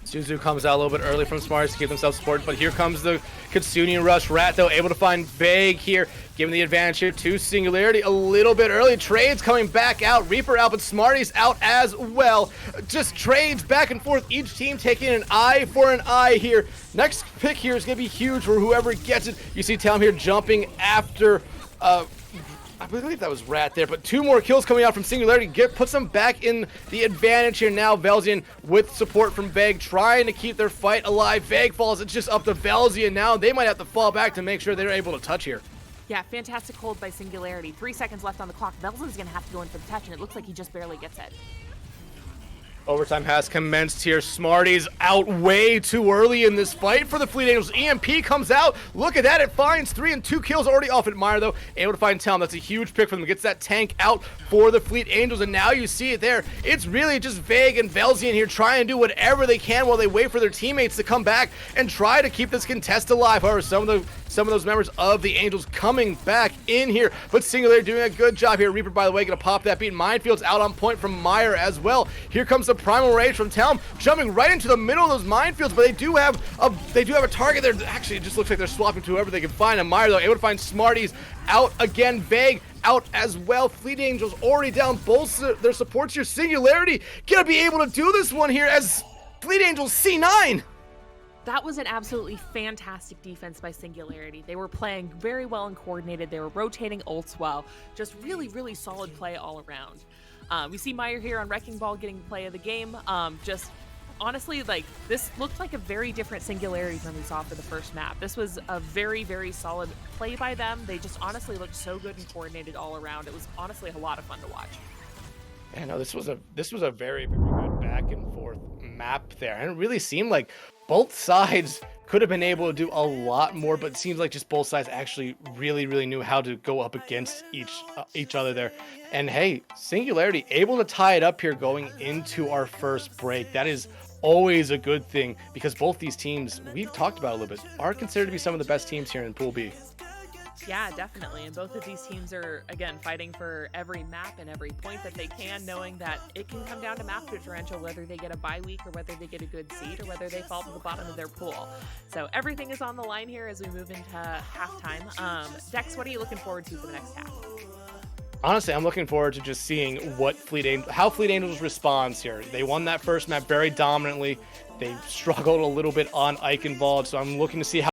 Suzu comes out a little bit early from Smarties to keep themselves supported, but here comes the Kitsune rush. Rat, though, able to find Vague here, giving the advantage here to Singularity a little bit early. Trades coming back out. Reaper out, but Smarties out as well. Just trades back and forth. Each team taking an eye for an eye here. Next pick here is going to be huge for whoever gets it. You see Talon here jumping after... I believe that was Rat there, but 2 more kills coming out from Singularity. Puts them back in the advantage here now. Velzian with support from Vague, trying to keep their fight alive. Vague falls. It's just up to Velzian now. They might have to fall back to make sure they're able to touch here. Yeah, fantastic hold by Singularity. 3 seconds left on the clock. Velzian's going to have to go in for the touch, and it looks like he just barely gets it. Overtime has commenced here. Smarties out way too early in this fight for the Fleet Angels. EMP comes out. Look at that. It finds 3 and 2 kills already off at Meyer, though. Able to find Telm. That's a huge pick for them. Gets that tank out for the Fleet Angels. And now you see it there. It's really just Vague and Velzian here trying to do whatever they can while they wait for their teammates to come back and try to keep this contest alive. However, some of those members of the Angels coming back in here. But Singularity doing a good job here. Reaper, by the way, going to pop that beat. Minefields out on point from Meyer as well. Here comes the Primal Rage from Telm, jumping right into the middle of those minefields, but they do have a target there. Actually, it just looks like they're swapping to whoever they can find. And Meyer, though, able to find Smarties out again. Vague out as well. Fleet Angels already down both their supports here. Singularity gonna be able to do this one here as Fleet Angels C9. That was an absolutely fantastic defense by Singularity. They were playing very well and coordinated. They were rotating ults well. Just really, really solid play all around. We see Meyer here on Wrecking Ball getting play of the game. Just honestly, like, this looked like a very different Singularity than we saw for the first map. This was a very, very solid play by them. They just honestly looked so good and coordinated all around. It was honestly a lot of fun to watch. Yeah, no, this was a very, very good back and forth map there, and it really seemed like both sides could have been able to do a lot more, but it seems like just both sides actually really knew how to go up against each other there. And hey, Singularity able to tie it up here going into our first break. That is always a good thing because both these teams, we've talked about a little bit, are considered to be some of the best teams here in Pool B. Yeah, definitely. And both of these teams are, again, fighting for every map and every point that they can, knowing that it can come down to map differential, whether they get a bye week or whether they get a good seed or whether they fall to the bottom of their pool. So everything is on the line here as we move into halftime. Dex, what are you looking forward to for the next half? Honestly, I'm looking forward to just seeing how Fleet Angels responds here. They won that first map very dominantly. They struggled a little bit on Eichenwald, so I'm looking to see how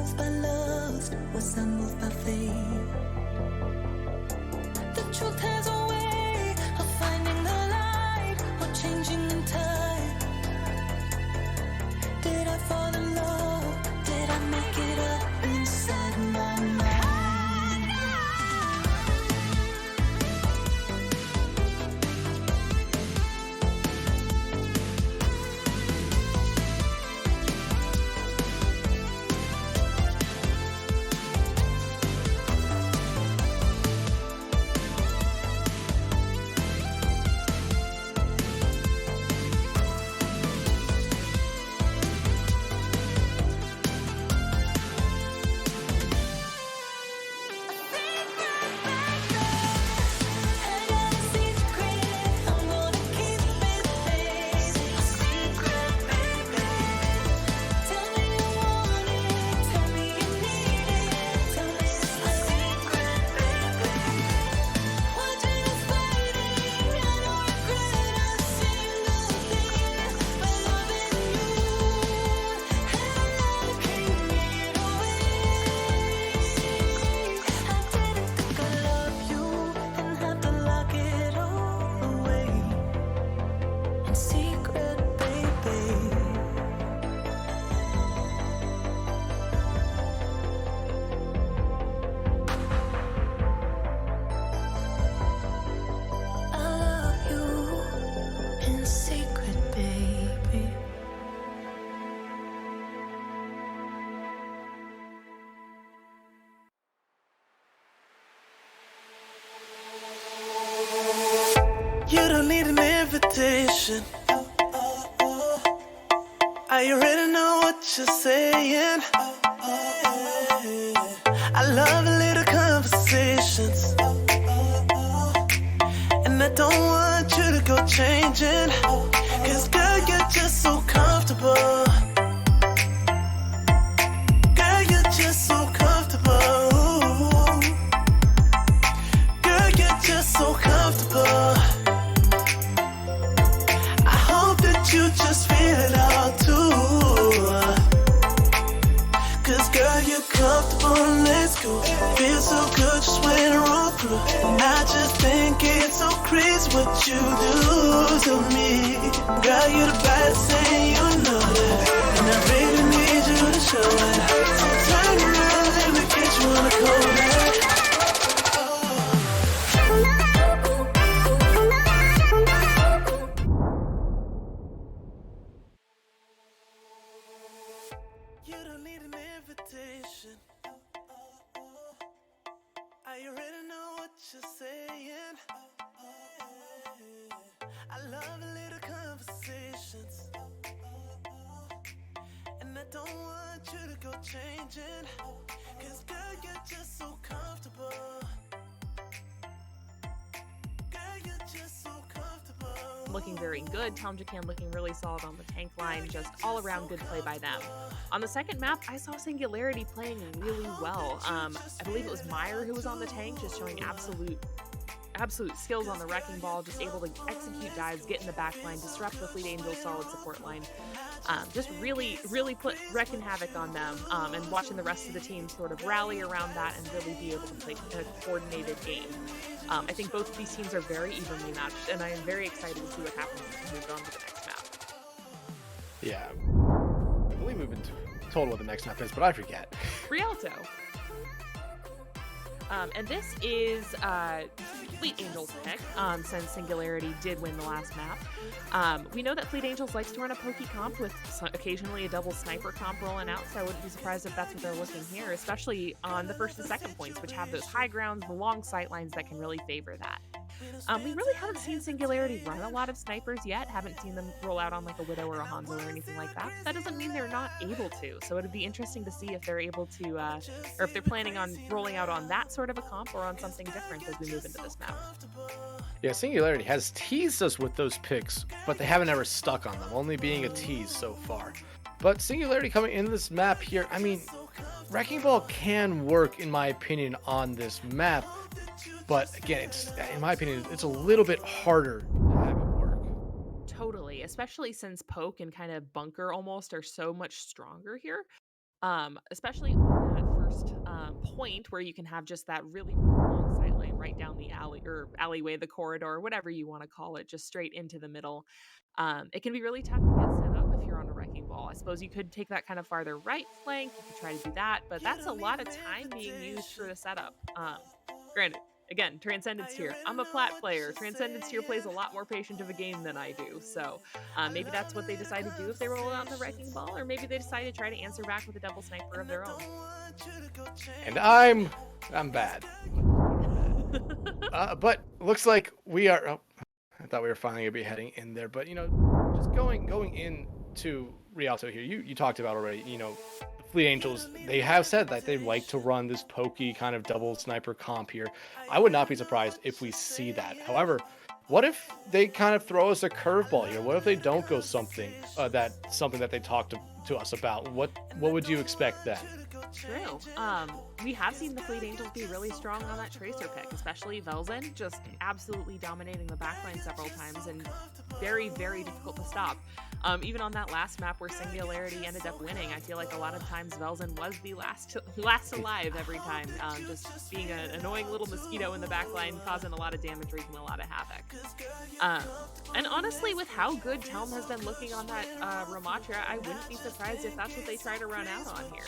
moved by lust? Was I moved by faith? The truth has a way of finding the light or changing in time. Did I fall in love? Did I make it up inside my mind? You don't need an invitation. I already know what you're saying. I love a little conversations, and I don't want you to go changing. Cause girl, you're just so comfortable. Girl, you're just so comfortable. Girl, you're just so comfortable. You just feel it all too. Cause girl, you're comfortable, let's go. Feels so good just when I roll through. And I just think it's so crazy what you do to me. Girl, you're the best thing, you know that. And I really need you to show it. So turn around, let me get you on the corner. You don't need an invitation. I already know what you're saying. I love a little conversations, and I don't want you to go changing. Cause girl, you're just so comfortable. Girl, you're just so comfortable. Looking very good. Tom Jacan looking really solid on the tank line. Just all around good play by them. On the second map, I saw Singularity playing really well. I believe it was Meyer who was on the tank, just showing absolute skills on the wrecking ball, just able to execute dives, get in the back line, disrupt the Fleet Angels' solid support line. Just really wrecking havoc on them, and watching the rest of the team sort of rally around that and really be able to play a coordinated game. I think both of these teams are very evenly matched, and I am very excited to see what happens as we move on to the next map. Yeah. I believe we've been told what the next map is, but I forget. Rialto. And this is Fleet Angels pick, since Singularity did win the last map. We know that Fleet Angels likes to run a pokey comp with occasionally a double sniper comp rolling out, so I wouldn't be surprised if that's what they're looking here, especially on the first and second points, which have those high grounds, the long sight lines that can really favor that. We really haven't seen Singularity run a lot of snipers yet, haven't seen them roll out on like a Widow or a Hanzo or anything like that. That doesn't mean they're not able to, so it'd be interesting to see if they're able to, or if they're planning on rolling out on that sort of a comp or on something different as we move into this map. Yeah, Singularity has teased us with those picks, but they haven't ever stuck on them, only being a tease so far. But Singularity coming into this map here, I mean, Wrecking Ball can work, in my opinion, on this map. But again, in my opinion, it's a little bit harder to have it work. Totally, especially since Poke and kind of Bunker almost are so much stronger here. especially on that first point where you can have just that really long sight lane right down the alley or alleyway, the corridor, whatever you want to call it, just straight into the middle. It can be really tough to get set up if you're on a wrecking ball. I suppose you could take that kind of farther right flank. You could try to do that, but that's a lot of time being used for the setup. Granted, again, Transcendence here. I'm a plat player. Transcendence here plays a lot more patient of a game than I do. So maybe that's what they decide to do if they roll out the wrecking ball, or maybe they decide to try to answer back with a double sniper of their own. And I'm bad. But looks like we are. Oh, I thought we were finally gonna be heading in there, but just going into Rialto here. You talked about already. The Fleet Angels. They have said that they like to run this pokey kind of double sniper comp here. I would not be surprised if we see that. However, what if they kind of throw us a curveball here? What if they don't go something that they talked to us about? What would you expect then? True. We have seen the Fleet Angels be really strong on that tracer pick, especially Velzen, just absolutely dominating the backline several times and very, very difficult to stop. Even on that last map where Singularity ended up winning, I feel like a lot of times Velzen was the last alive every time, just being an annoying little mosquito in the backline, causing a lot of damage, wreaking a lot of havoc. And honestly, with how good Telm has been looking on that Ramatra, I wouldn't be surprised if that's what they try to run out on here.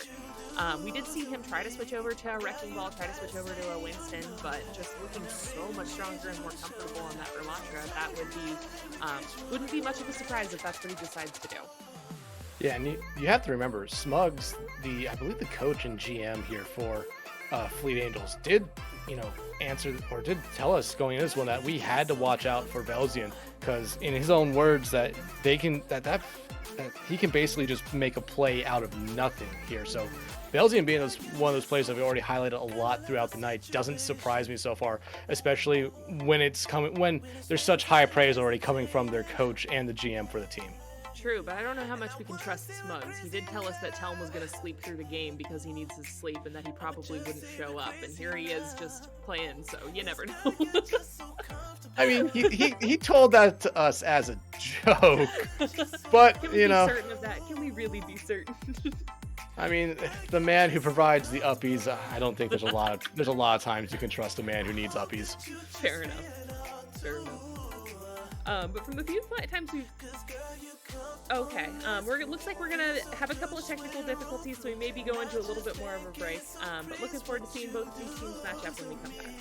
We did see him try to switch over to a Wrecking Ball, try to switch over to a Winston, but just looking so much stronger and more comfortable on that Ramatra, that would be, wouldn't be much of a surprise if that's what he decides to do. Yeah, and you have to remember, Smugs, I believe the coach and GM here for Fleet Angels, did answer or did tell us going into this one that we had to watch out for Velzian, because in his own words that they can that he can basically just make a play out of nothing here. So Velzian being one of those players that we already highlighted a lot throughout the night doesn't surprise me so far, especially when there's such high praise already coming from their coach and the GM for the team. True, but I don't know how much we can trust Smugs. He did tell us that Telm was going to sleep through the game because he needs his sleep and that he probably wouldn't show up, and here he is just playing, so you never know. I mean, he told that to us as a joke, but Can we be certain of that? Can we really be certain? I mean, the man who provides the uppies, I don't think there's a lot of times you can trust a man who needs uppies. Fair enough. But from the few times we've... Okay, looks like we're gonna have a couple of technical difficulties, so we may be going to a little bit more of a break. But looking forward to seeing both of these teams match up when we come back.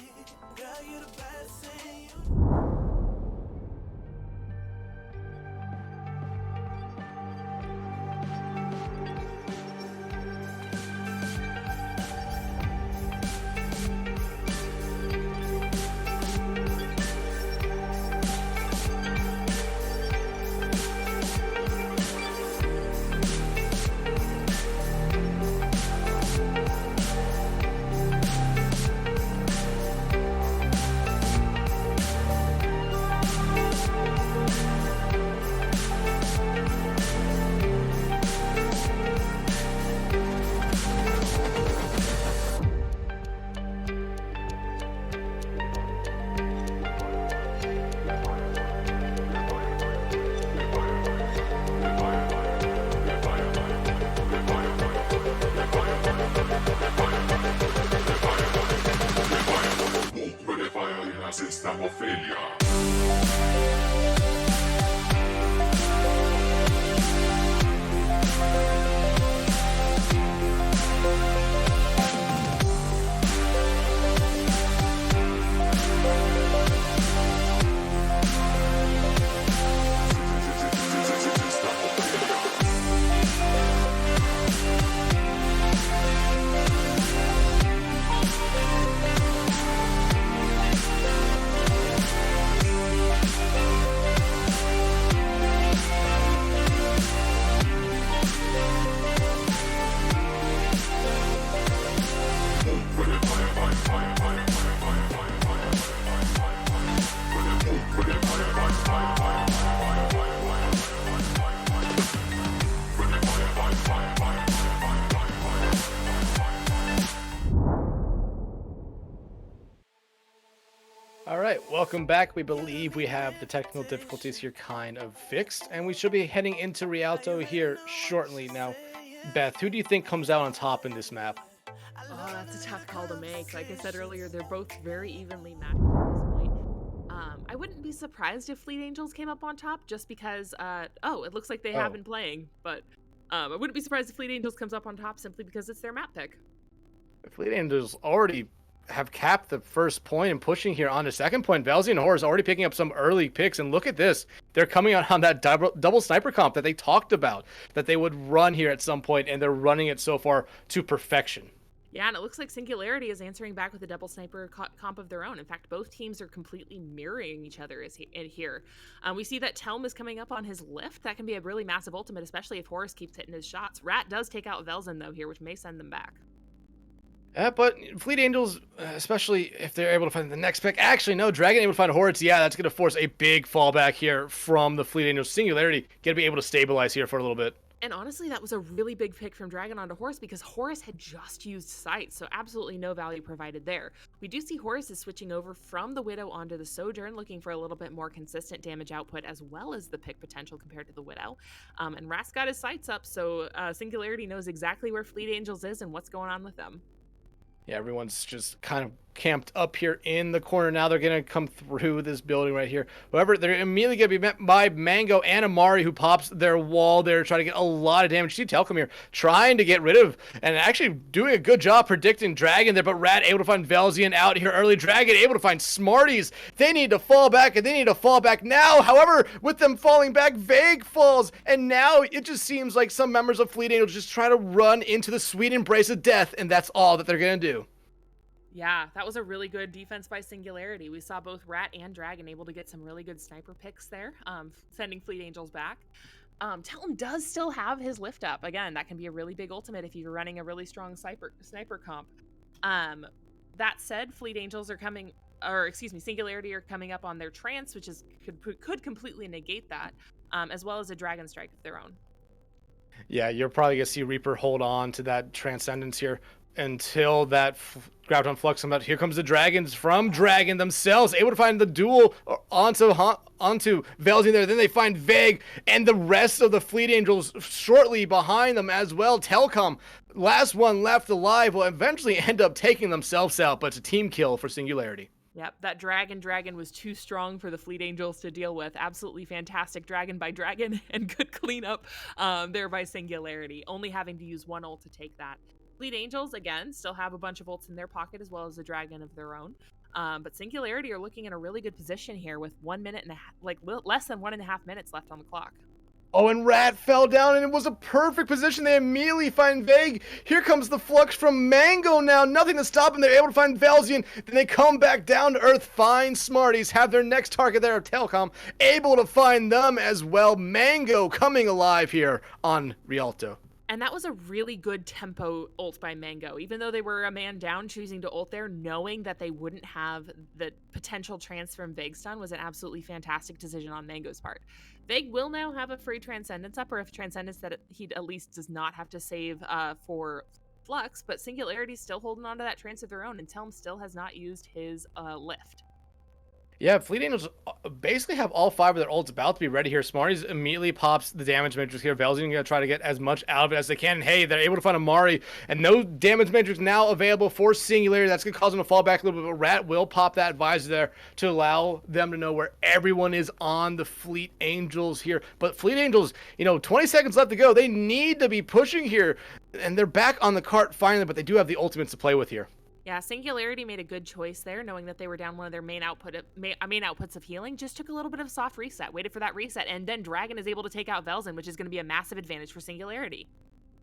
All right, welcome back. We believe we have the technical difficulties here kind of fixed, and we should be heading into Rialto here shortly. Now, Beth, who do you think comes out on top in this map? Oh, that's a tough call to make. Like I said earlier, they're both very evenly matched at this point. I wouldn't be surprised if Fleet Angels came up on top just because, it looks like they have been playing, but I wouldn't be surprised if Fleet Angels comes up on top simply because it's their map pick. Fleet Angels already have capped the first point and pushing here on the second point. Velzy and Horus already picking up some early picks, and look at this. They're coming out on that double sniper comp that they talked about, that they would run here at some point, and they're running it so far to perfection. Yeah, and it looks like Singularity is answering back with a double sniper comp of their own. In fact, both teams are completely mirroring each other here. We see that Telm is coming up on his lift. That can be a really massive ultimate, especially if Horus keeps hitting his shots. Rat does take out Velzen, though, here, which may send them back. But Fleet Angels, especially if they're able to find the next pick. Actually, no, Dragon able to find Hordes. Yeah, that's going to force a big fallback here from the Fleet Angels. Singularity going to be able to stabilize here for a little bit. And honestly, that was a really big pick from Dragon onto Horus because Horus had just used Sight, so absolutely no value provided there. We do see Horus is switching over from the Widow onto the Sojourn, looking for a little bit more consistent damage output as well as the pick potential compared to the Widow. And Ras got his sights up, so Singularity knows exactly where Fleet Angels is and what's going on with them. Yeah, everyone's just kind of camped up here in the corner. Now they're going to come through this building right here. However, they're immediately going to be met by Mango and Amari, who pops their wall there, trying to get a lot of damage. You see Telcom here trying to get rid of, and actually doing a good job predicting Dragon there, but Rat able to find Velzian out here early. Dragon able to find Smarties. They need to fall back, and they need to fall back now. However, with them falling back, Vague falls, and now it just seems like some members of Fleet Angels just try to run into the sweet embrace of death, and that's all that they're going to do. Yeah, that was a really good defense by Singularity. We saw both Rat and Dragon able to get some really good sniper picks there, sending Fleet Angels back. Telm does still have his lift up. Again, that can be a really big ultimate if you're running a really strong sniper comp. That said, Singularity are coming up on their Trance, which could completely negate that, as well as a Dragon Strike of their own. Yeah, you're probably going to see Reaper hold on to that Transcendence here until that Graviton Flux comes out. Here comes the Dragons from Dragon themselves, able to find the duel onto Velzian there. Then they find Vague and the rest of the Fleet Angels shortly behind them as well. Telcom, last one left alive, will eventually end up taking themselves out, but it's a team kill for Singularity. Yep, that Dragon was too strong for the Fleet Angels to deal with. Absolutely fantastic Dragon by Dragon and good cleanup there by Singularity, only having to use one ult to take that. Fleet Angels, again, still have a bunch of ults in their pocket as well as a Dragon of their own. But Singularity are looking in a really good position here with 1 minute and a half, less than 1.5 minutes left on the clock. Oh, and Rat fell down, and it was a perfect position. They immediately find Vague. Here comes the Flux from Mango now. Nothing to stop them. They're able to find Velzian. Then they come back down to Earth, find Smarties, have their next target there of Telcom, able to find them as well. Mango coming alive here on Rialto. And that was a really good tempo ult by Mango. Even though they were a man down, choosing to ult there, knowing that they wouldn't have the potential trance from Vague stun was an absolutely fantastic decision on Mango's part. Vague will now have a free Transcendence up, or if Transcendence that he at least does not have to save for Flux, but Singularity's still holding on to that trance of their own, and Telm still has not used his lift. Yeah, Fleet Angels basically have all 5 of their ults about to be ready here. Smarties immediately pops the damage matrix here. Velzian going to try to get as much out of it as they can. And hey, they're able to find Amari, and no damage matrix now available for Singularity. That's going to cause them to fall back a little bit, but Rat will pop that visor there to allow them to know where everyone is on the Fleet Angels here. But Fleet Angels, 20 seconds left to go. They need to be pushing here, and they're back on the cart finally, but they do have the ultimates to play with here. Yeah, Singularity made a good choice there, knowing that they were down one of their main outputs of healing. Just took a little bit of a soft reset, waited for that reset, and then Dragon is able to take out Velzen, which is going to be a massive advantage for Singularity.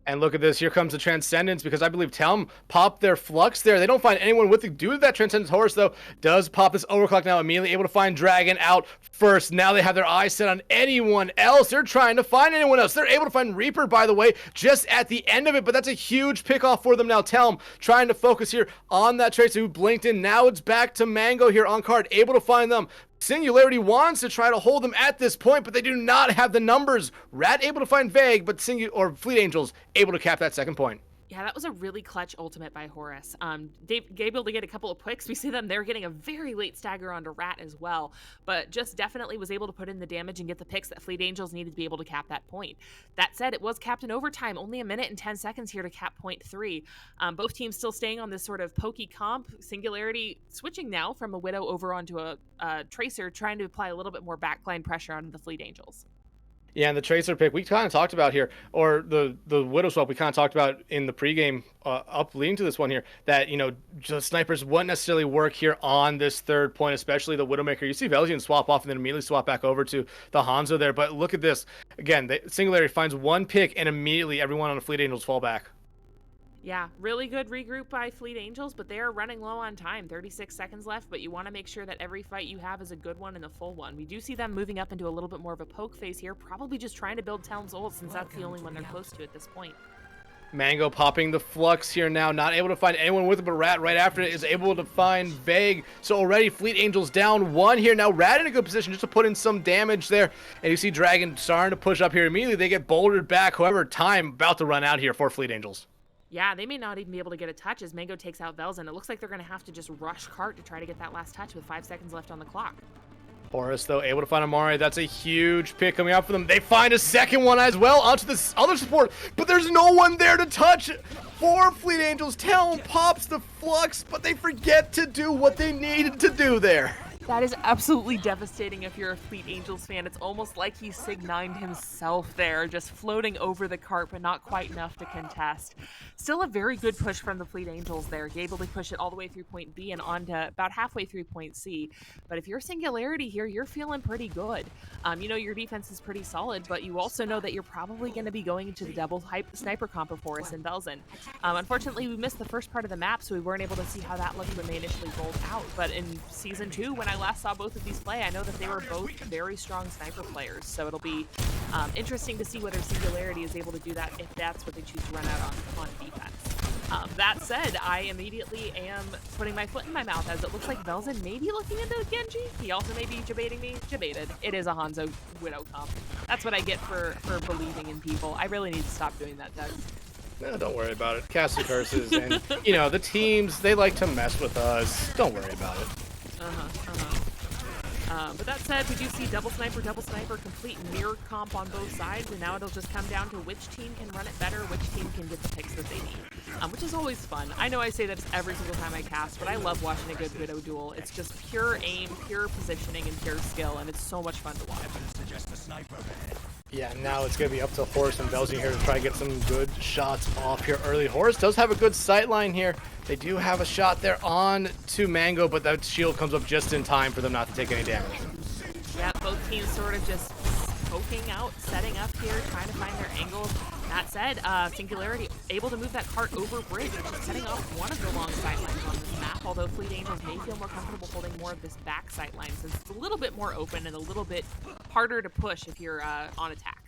And look at this. Here comes the Transcendence, because I believe Telm popped their Flux there. They don't find anyone with it. Due to that Transcendence, Horus, though, does pop this Overclock now, immediately able to find Dragon out first. Now they have their eyes set on anyone else. They're trying to find anyone else. They're able to find Reaper, by the way, just at the end of it, but that's a huge pickoff for them now. Telm trying to focus here on that Tracer who blinked in. Now it's back to Mango here on card, able to find them. Singularity wants to try to hold them at this point, but they do not have the numbers. Rat able to find Vague, but Fleet Angels able to cap that second point. Yeah, that was a really clutch ultimate by Horus. Dave able to get a couple of picks. We see them there getting a very late stagger onto Rat as well, but just definitely was able to put in the damage and get the picks that Fleet Angels needed to be able to cap that point. That said, it was capped in overtime, only a minute and 10 seconds here to cap point 3. Both teams still staying on this sort of pokey comp. Singularity switching now from a Widow over onto a Tracer, trying to apply a little bit more backline pressure onto the Fleet Angels. Yeah, and the Tracer pick we kind of talked about here, or the Widow swap we kind of talked about in the pregame up leading to this one here, that, just snipers wouldn't necessarily work here on this third point, especially the Widowmaker. You see Velzian swap off and then immediately swap back over to the Hanzo there, but look at this. Again, the Singularity finds one pick and immediately everyone on the Fleet Angels fall back. Yeah, really good regroup by Fleet Angels, but they are running low on time. 36 seconds left, but you want to make sure that every fight you have is a good one and a full one. We do see them moving up into a little bit more of a poke phase here, probably just trying to build Telm's ult since that's the only one they're close to at this point. Mango popping the flux here now, not able to find anyone with it, but Rat right after it is able to find Vague. So already Fleet Angels down one here. Now Rat in a good position just to put in some damage there. And you see Dragon starting to push up here immediately. They get bouldered back. However, time about to run out here for Fleet Angels. Yeah, they may not even be able to get a touch as Mango takes out Velzen. It looks like they're going to have to just rush Cart to try to get that last touch with 5 seconds left on the clock. Horus, though, able to find Amari. That's a huge pick coming out for them. They find a second one as well onto this other support, but there's no one there to touch for Fleet Angels. Talon pops the flux, but they forget to do what they needed to do there. That is absolutely devastating if you're a Fleet Angels fan. It's almost like he Sig-9'd himself there, just floating over the cart, but not quite enough to contest. Still a very good push from the Fleet Angels there. Able to push it all the way through point B and on to about halfway through point C. But if you're Singularity here, you're feeling pretty good. Your defense is pretty solid, but you also know that you're probably going to be going into the double sniper comp of Horus and Velzen. Unfortunately, we missed the first part of the map, so we weren't able to see how that looked when they initially rolled out. But in Season 2, when I last saw both of these play, I know that they were both very strong sniper players, so it'll be interesting to see whether Singularity is able to do that if that's what they choose to run out on defense. That said, I immediately am putting my foot in my mouth as it looks like Velzen may be looking into Genji. He also may be debating me. Debated. It is a Hanzo Widow comp. That's what I get for believing in people. I really need to stop doing that, Doug. No, don't worry about it. Cast the curses, and, the teams, they like to mess with us. Don't worry about it. But that said, we do see double sniper, complete mirror comp on both sides, and now it'll just come down to which team can run it better, which team can get the picks that they need, which is always fun. I know I say that every single time I cast, but I love watching a good Widow duel. It's just pure aim, pure positioning, and pure skill, and it's so much fun to watch. Yeah, now it's going to be up to Horus and Velzian here to try to get some good shots off here early. Horus does have a good sight line here. They do have a shot there on to Mango, but that shield comes up just in time for them not to take any damage. Yeah, both teams sort of just poking out, setting up here, trying to find their angles. That said, Singularity able to move that cart over bridge, which is setting off one of the long sightlines on this map, although Fleet Angels may feel more comfortable holding more of this back sightline since it's a little bit more open and a little bit harder to push if you're on attack.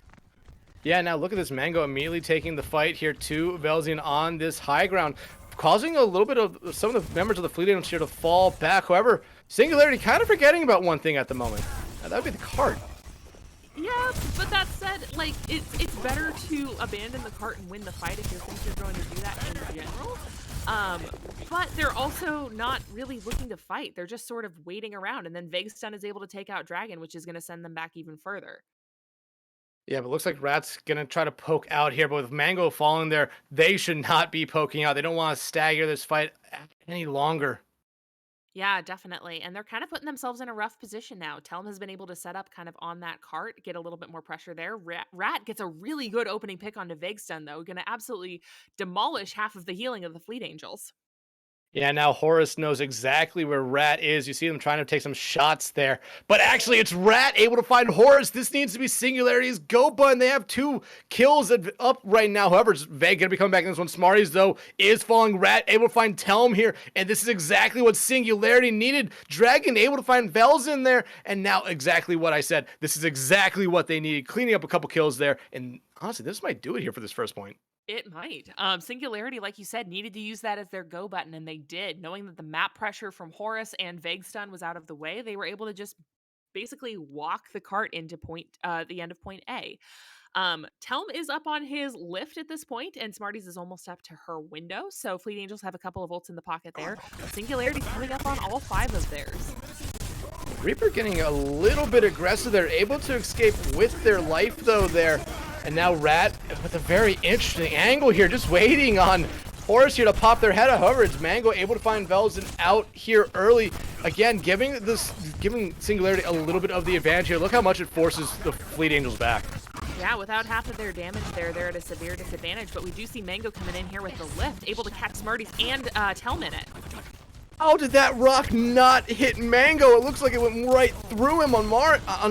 Yeah, now look at this. Mango immediately taking the fight here to Velzian on this high ground, causing a little bit of some of the members of the Fleet Angels here to fall back. However, Singularity kind of forgetting about one thing at the moment. That would be the cart. Yeah, but that said, it's better to abandon the cart and win the fight if you think you're going to do that in general. But they're also not really looking to fight. They're just sort of waiting around, and then Vegstun is able to take out Dragon, which is going to send them back even further. Yeah, but looks like Rat's going to try to poke out here, but with Mango falling there, they should not be poking out. They don't want to stagger this fight any longer. Yeah, definitely. And they're kind of putting themselves in a rough position now. Telm has been able to set up kind of on that cart, get a little bit more pressure there. Rat gets a really good opening pick onto Vegstun, though. Going to absolutely demolish half of the healing of the Fleet Angels. Yeah, now Horus knows exactly where Rat is. You see them trying to take some shots there. But actually, it's Rat able to find Horus. This needs to be Singularity's go button. They have 2 kills up right now. However, Veg going to be coming back in this one. Smarties, though, is falling. Rat able to find Telm here. And this is exactly what Singularity needed. Dragon able to find Velzen there. And now exactly what I said. This is exactly what they needed. Cleaning up a couple kills there. And honestly, this might do it here for this first point. It might. Singularity, like you said, needed to use that as their go button, and they did. Knowing that the map pressure from Horus and Vegstun was out of the way, they were able to just basically walk the cart into the end of point A. Telm is up on his lift at this point, and Smarties is almost up to her window. So Fleet Angels have a couple of ults in the pocket there. Singularity coming up on all 5 of theirs. Reaper getting a little bit aggressive. They're able to escape with their life though there. And now Rat with a very interesting angle here, just waiting on Horus here to pop their head. However, it's Mango able to find Velzen out here early. Again, giving Singularity a little bit of the advantage here. Look how much it forces the Fleet Angels back. Yeah, without half of their damage there, they're at a severe disadvantage. But we do see Mango coming in here with the lift, able to catch Smarties and Telm in it. How did that rock not hit Mango? It looks like it went right through him on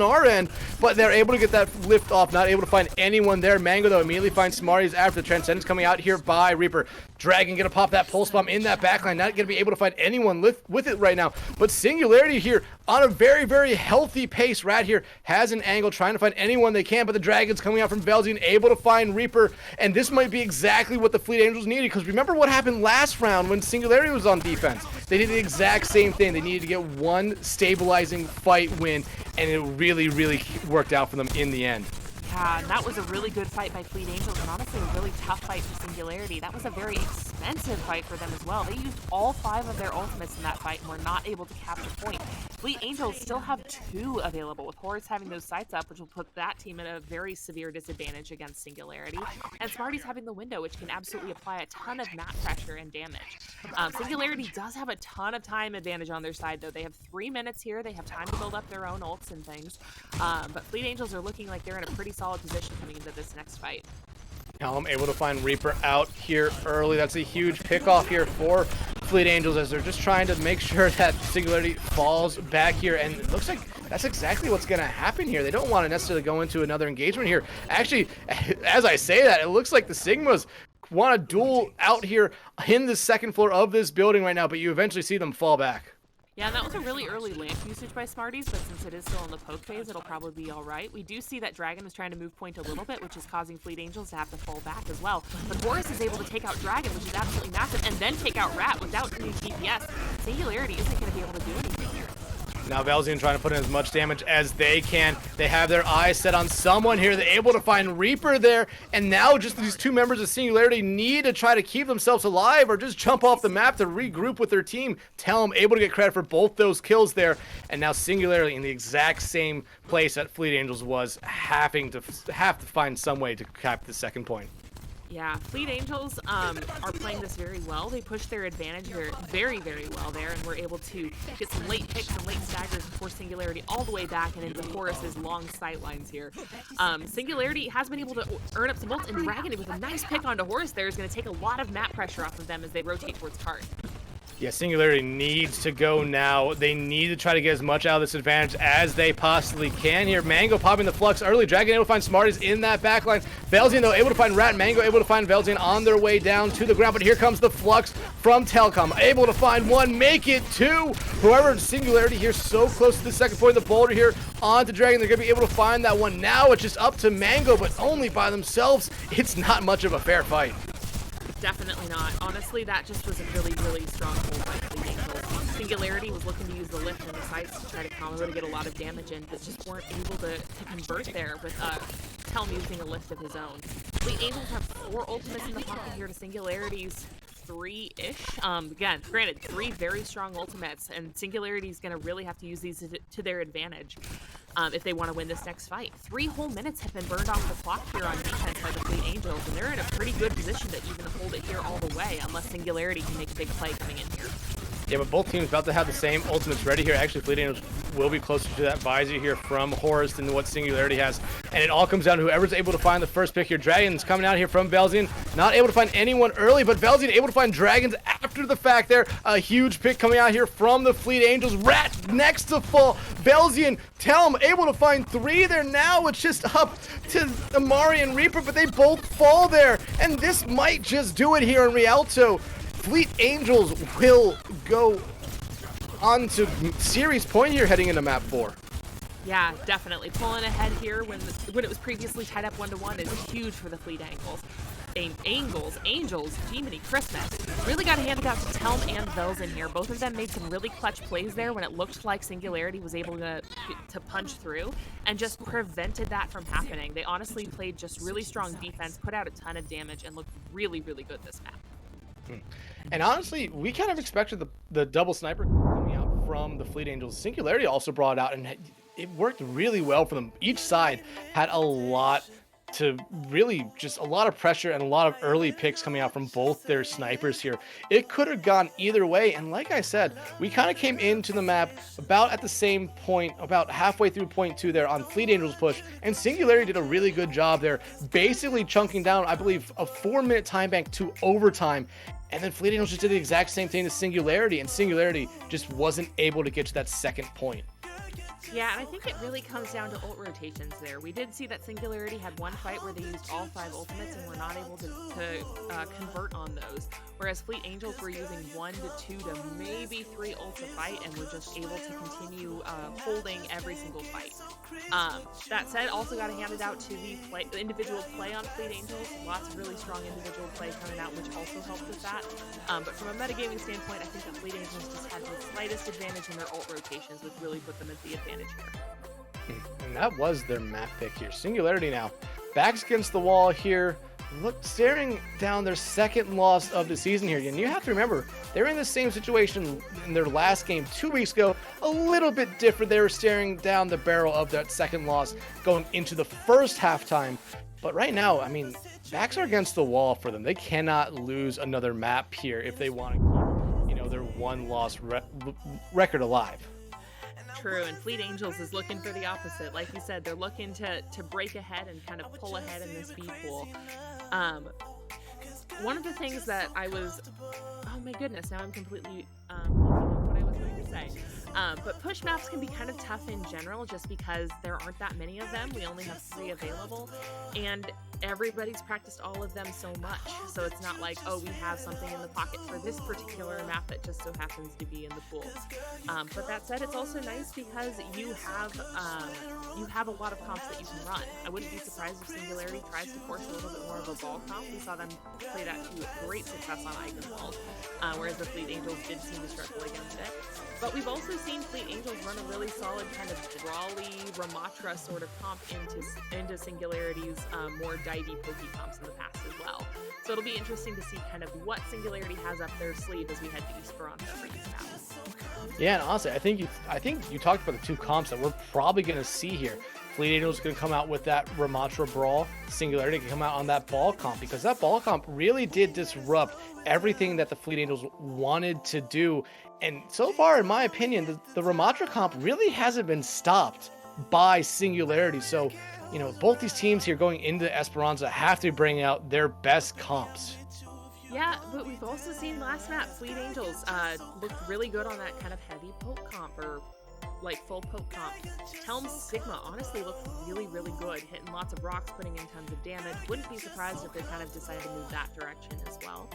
our end, but they're able to get that lift off, not able to find anyone there. Mango, though, immediately finds Smarties after the Transcendence coming out here by Reaper. Dragon gonna pop that pulse bomb in that backline, not gonna be able to find anyone with it right now. But Singularity here on a very, very healthy pace. Rat here has an angle, trying to find anyone they can, but the Dragon's coming out from Velzian, able to find Reaper, and this might be exactly what the Fleet Angels needed, because remember what happened last round when Singularity was on defense? They did the exact same thing. They needed to get one stabilizing fight win, and it really, really worked out for them in the end. Yeah, and that was a really good fight by Fleet Angels, and honestly a really tough fight for Singularity. That was a very expensive fight for them as well. They used all 5 of their ultimates in that fight and were not able to capture point. Fleet Angels still have 2 available, with Horus having those sights up, which will put that team at a very severe disadvantage against Singularity, and Smarties having the window, which can absolutely apply a ton of map pressure and damage. Singularity does have a ton of time advantage on their side, though. They have 3 minutes here. They have time to build up their own ults and things, but Fleet Angels are looking like they're in a pretty solid position coming into this next fight. Helm able to find Reaper out here early. That's a huge pickoff here for Fleet Angels, as they're just trying to make sure that Singularity falls back here, and it looks like that's exactly what's going to happen here. They don't want to necessarily go into another engagement here. Actually, as I say that, it looks like the Sigmas want to duel out here in the second floor of this building right now, but you eventually see them fall back. Yeah, and that was a really early lamp usage by Smarties, but since it is still in the poke phase, it'll probably be all right. We do see that Dragon is trying to move point a little bit, which is causing Fleet Angels to have to fall back as well. But Horus is able to take out Dragon, which is absolutely massive, and then take out Rat without any DPS. Singularity isn't going to be able to do anything here. Now Velzian trying to put in as much damage as they can. They have their eyes set on someone here. They're able to find Reaper there, and now just these 2 members of Singularity need to try to keep themselves alive or just jump off the map to regroup with their team. Telm able to get credit for both those kills there, and now Singularity in the exact same place that Fleet Angels was, having to find some way to cap the second point. Yeah, Fleet Angels are playing this very well. They pushed their advantage very, very well there, and were able to get some late picks and late staggers before Singularity all the way back and into Horus's long sight lines here. Singularity has been able to earn up some ults, and Dragon with a nice pick onto Horus there is going to take a lot of map pressure off of them as they rotate towards Cart. Yeah, Singularity needs to go now. They need to try to get as much out of this advantage as they possibly can here. Mango popping the flux early. Dragon able to find Smarties in that backline. Velzian, though, able to find Rat. Mango able to find Velzian on their way down to the ground. But here comes the flux from Telcom. Able to find 1, make it 2. However, Singularity here so close to the second point. The boulder here onto Dragon. They're going to be able to find that one. Now it's just up to Mango, but only by themselves. It's not much of a fair fight. Definitely not. Honestly, that just was a really, really strong hold by Fleet Angels. Singularity was looking to use the lift and the sights to try to combo to get a lot of damage in, but just weren't able to convert there with Telm using a lift of his own. Fleet Angels have 4 ultimates in the pocket here to Singularity's 3-ish. Again, granted, 3 very strong ultimates, and Singularity's going to really have to use these to their advantage if they want to win this next fight. 3 whole minutes have been burned off the clock here on defense by the Fleet Angels, and they're in a pretty good position to even hold it here all the way, unless Singularity can make a big play coming in here. Yeah, but both teams about to have the same ultimates ready here. Actually, Fleet Angels will be closer to that visor here from Horus than what Singularity has. And it all comes down to whoever's able to find the first pick here. Dragon's coming out here from Velzian. Not able to find anyone early, but Velzian able to find Dragons after the fact there. A huge pick coming out here from the Fleet Angels. Rat next to full. Velzian, Telm able to find 3 there. Now it's just up to Amari and Reaper, but they both fall there. And this might just do it here in Rialto. Fleet Angels will go on to series point here heading into map 4. Yeah, definitely. Pulling ahead here when it was previously tied up 1-1 is huge for the Fleet Angels. Angels, Jiminy Christmas. Really got to hand it out to Telm and Vels in here. Both of them made some really clutch plays there when it looked like Singularity was able to punch through and just prevented that from happening. They honestly played just really strong defense, put out a ton of damage, and looked really, really good this map. And honestly, we kind of expected the double sniper coming out from the Fleet Angels. Singularity also brought out, and it worked really well for them. Each side had a lot to really just a lot of pressure and a lot of early picks coming out from both their snipers here. It could have gone either way, and like I said, we kind of came into the map about at the same point, about halfway through point 2 there on Fleet Angels push, and Singularity did a really good job there, basically chunking down, I believe, a 4-minute time bank to overtime. And then Fleet Angels just did the exact same thing to Singularity, and Singularity just wasn't able to get to that second point. Yeah, and I think it really comes down to ult rotations there. We did see that Singularity had one fight where they used all 5 ultimates and were not able to convert on those, whereas Fleet Angels were using 1 to 2 to maybe 3 ults a fight and were just able to continue holding every single fight. That said, also got to hand it out to the individual play on Fleet Angels. Lots of really strong individual play coming out, which also helped with that. But from a metagaming standpoint, I think that Fleet Angels just had the slightest advantage in their ult rotations, which really put them at the advantage here. And that was their map pick here. Singularity now backs against the wall here. Look, staring down their second loss of the season here. And you have to remember, they're in the same situation in their last game 2 weeks ago. A little bit different. They were staring down the barrel of that second loss going into the first halftime. But right now, I mean, backs are against the wall for them. They cannot lose another map here if they want to keep, you know, their one-loss record alive. True, and Fleet Angels is looking for the opposite. Like you said, they're looking to break ahead and kind of pull ahead in this B pool. One of the things that I was, oh my goodness, now I'm completely what I was going to say. But push maps can be kind of tough in general just because there aren't that many of them. We only have 3 available, and everybody's practiced all of them so much. So it's not like, oh, we have something in the pocket for this particular map that just so happens to be in the pool. But that said, it's also nice because you have a lot of comps that you can run. I wouldn't be surprised if Singularity tries to force a little bit more of a ball comp. We saw them play that to great success on Eichenwald, whereas the Fleet Angels did seem to struggle against it. But we've also seen Fleet Angels run a really solid kind of Brawly, Ramatra sort of comp into Singularity's more divey pokey comps in the past as well. So it'll be interesting to see kind of what Singularity has up their sleeve as we head to Esperanza for these maps. Yeah, and honestly, I think you talked about the 2 comps that we're probably going to see here. Fleet Angels going to come out with that Ramatra Brawl. Singularity can come out on that ball comp, because that ball comp really did disrupt everything that the Fleet Angels wanted to do. And so far, in my opinion, the Ramatra comp really hasn't been stopped by Singularity. So, you know, both these teams here going into Esperanza have to bring out their best comps. Yeah, but we've also seen last map, Fleet Angels looked really good on that kind of heavy poke comp, or like full poke comp. Telm's Sigma honestly looked really, really good, hitting lots of rocks, putting in tons of damage. Wouldn't be surprised if they kind of decided to move that direction as well.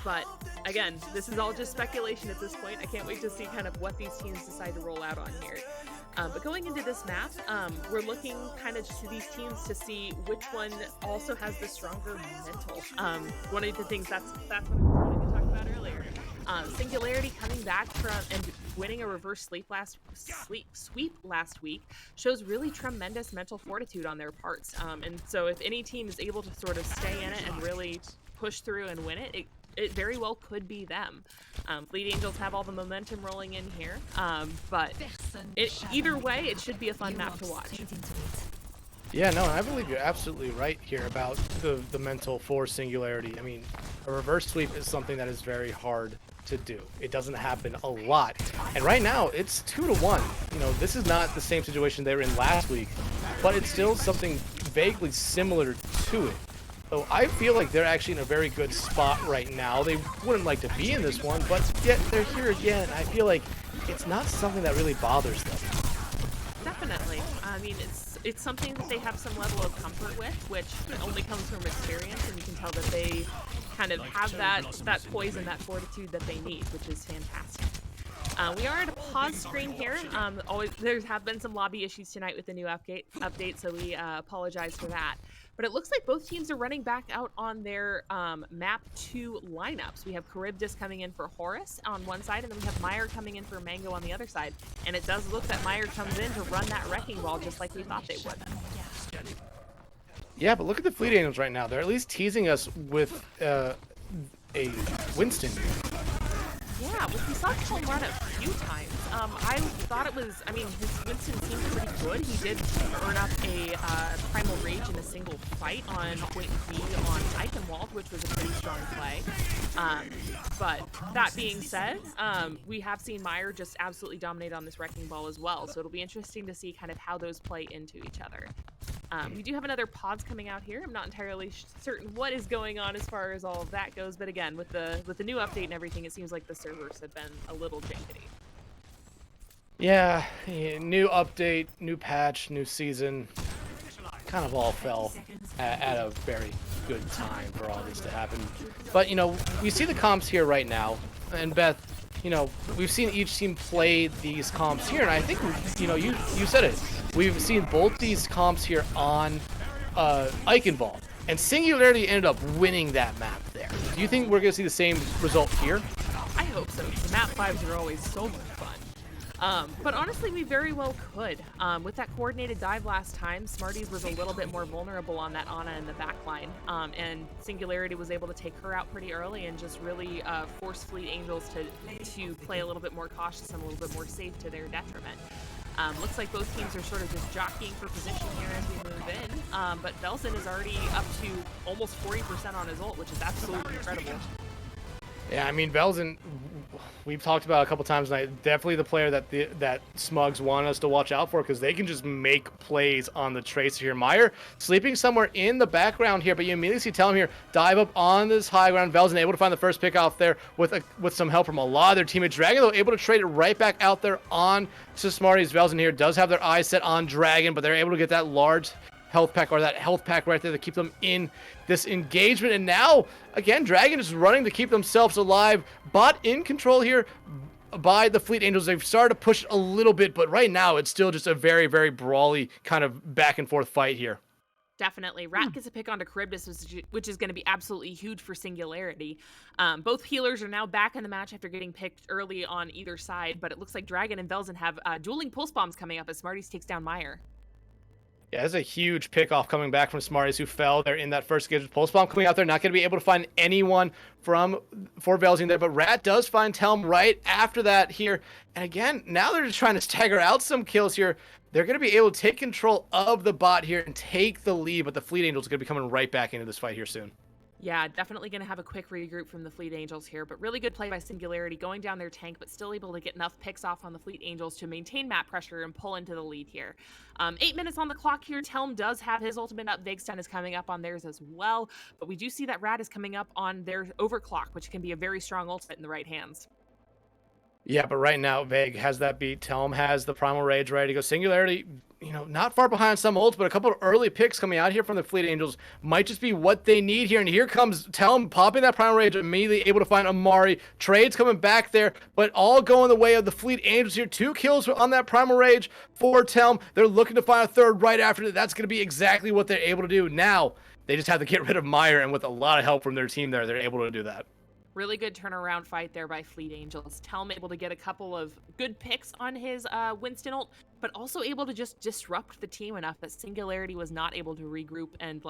But again, this is all just speculation at this point. I can't wait to see kind of what these teams decide to roll out on here. But going into this map, we're looking kind of to these teams to see which one also has the stronger mental. One of the things that's what I was wanting to talk about earlier. Singularity coming back from and winning a reverse sweep last week shows really tremendous mental fortitude on their parts. And so if any team is able to sort of stay in it and really push through and win it, it very well could be them. Fleet Angels have all the momentum rolling in here, but either way, it should be a fun map to watch. Yeah, no, I believe you're absolutely right here about the mental for Singularity. I mean, a reverse sweep is something that is very hard to do. It doesn't happen a lot. And right now, it's 2-1. You know, this is not the same situation they were in last week, but it's still something vaguely similar to it. So I feel like they're actually in a very good spot right now. They wouldn't like to be in this one, but yet they're here again. I feel like it's not something that really bothers them. Definitely. I mean, it's something that they have some level of comfort with, which only comes from experience, and you can tell that they kind of have that poise and that fortitude that they need, which is fantastic. We are at a pause screen here. There have been some lobby issues tonight with the new update, so we apologize for that. But it looks like both teams are running back out on their map 2 lineups. We have Charybdis coming in for Horus on one side, and then we have Meyer coming in for Mango on the other side. And it does look that Meyer comes in to run that Wrecking Ball just like we thought they would. Yeah, but look at the Fleet Angels right now. They're at least teasing us with a Winston. Yeah, well, we saw Cole run it a few times. I thought it was, I mean, his Winston seemed pretty good. He did earn up a Primal Rage in a single fight on point B on Eichenwald, which was a pretty strong play. But that being said, we have seen Meyer just absolutely dominate on this Wrecking Ball as well. So it'll be interesting to see kind of how those play into each other. We do have another pods coming out here. I'm not entirely certain what is going on as far as all of that goes, but again, with the new update and everything, it seems like the servers have been a little jinkety. Yeah, new update, new patch, new season. Kind of all fell at a very good time for all this to happen. But, you know, we see the comps here right now. And Beth, you know, we've seen each team play these comps here. And I think, you know, you said it. We've seen both these comps here on Eichenwald. And Singularity ended up winning that map there. Do you think we're going to see the same result here? I hope so. The map 5s are always so much fun. But honestly, we very well could. With that coordinated dive last time, Smarties was a little bit more vulnerable on that Ana in the back line. And Singularity was able to take her out pretty early and just really force Fleet Angels to play a little bit more cautious and a little bit more safe to their detriment. Looks like both teams are sort of just jockeying for position here as we move in. But Velzen is already up to almost 40% on his ult, which is absolutely incredible. Yeah, I mean, Velzen, we've talked about a couple times tonight, definitely the player that Smugs want us to watch out for because they can just make plays on the Tracer here. Meyer sleeping somewhere in the background here, but you immediately see Telm here dive up on this high ground. Velzen able to find the first pick off there with some help from a lot of their teammates. Dragon, though, able to trade it right back out there on to Smarties. Velzen here does have their eyes set on Dragon, but they're able to get that large health pack, or that health pack right there to keep them in this engagement. And now, again, Dragon is running to keep themselves alive. Bot in control here by the Fleet Angels. They've started to push a little bit, but right now it's still just a very, very brawly kind of back and forth fight here. Definitely. Rat gets a pick onto Charybdis, which is going to be absolutely huge for Singularity. Both healers are now back in the match after getting picked early on either side, but it looks like Dragon and Velzen have dueling pulse bombs coming up as Smarties takes down Meyer. Yeah, that's a huge pickoff coming back from Smarties, who fell there in that first engage. Pulse Bomb coming out there, not going to be able to find anyone for Velzen there, but Rat does find Telm right after that here. And again, now they're just trying to stagger out some kills here. They're going to be able to take control of the bot here and take the lead, but the Fleet Angels are going to be coming right back into this fight here soon. Yeah, definitely going to have a quick regroup from the Fleet Angels here, but really good play by Singularity going down their tank, but still able to get enough picks off on the Fleet Angels to maintain map pressure and pull into the lead here. 8 minutes on the clock here. Telm does have his ultimate up. Vegstun is coming up on theirs as well, but we do see that Rat is coming up on their overclock, which can be a very strong ultimate in the right hands. Yeah, but right now, Veg has that beat. Telm has the Primal Rage ready to go. Singularity, you know, not far behind some ults, but a couple of early picks coming out here from the Fleet Angels might just be what they need here. And here comes Telm popping that Primal Rage, immediately able to find Amari. Trades coming back there, but all going the way of the Fleet Angels here. 2 kills on that Primal Rage for Telm. They're looking to find a third right after that. That's going to be exactly what they're able to do. Now, they just have to get rid of Meyer, and with a lot of help from their team there, they're able to do that. Really good turnaround fight there by Fleet Angels. Telm able to get a couple of good picks on his Winston ult, but also able to just disrupt the team enough that Singularity was not able to regroup and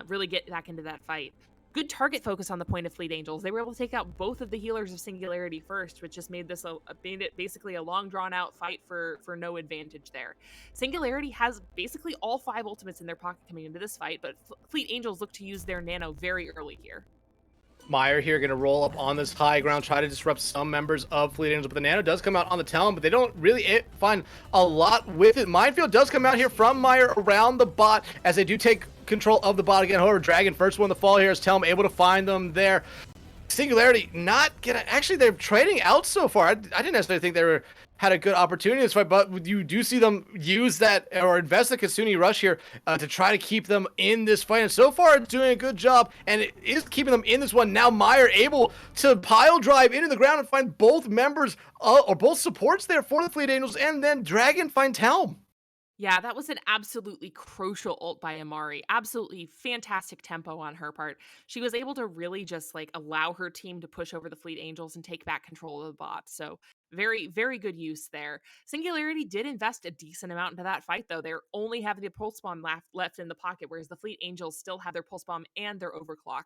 really get back into that fight. Good target focus on the point of Fleet Angels. They were able to take out both of the healers of Singularity first, which just made it basically a long drawn out fight for no advantage there. Singularity has basically all 5 ultimates in their pocket coming into this fight, but Fleet Angels look to use their nano very early here. Meyer here going to roll up on this high ground, try to disrupt some members of Fleet Angels, but the nano does come out on the Telm, but they don't really find a lot with it. Minefield does come out here from Meyer around the bot as they do take control of the bot again. However, Dragon first one to fall here is Telm able to find them there. Singularity not gonna, actually they're trading out so far. I didn't necessarily think they were had a good opportunity in this fight, but you do see them use that or invest the Kasuni rush here to try to keep them in this fight. And so far, it's doing a good job, and it is keeping them in this one. Now Meyer able to pile drive into the ground and find both members or both supports there for the Fleet Angels, and then Dragon finds Helm. Yeah, that was an absolutely crucial ult by Amari. Absolutely fantastic tempo on her part. She was able to really just like allow her team to push over the Fleet Angels and take back control of the bot. So very, very good use there. Singularity did invest a decent amount into that fight, though. They're only having the pulse bomb left in the pocket, whereas the Fleet Angels still have their pulse bomb and their overclock.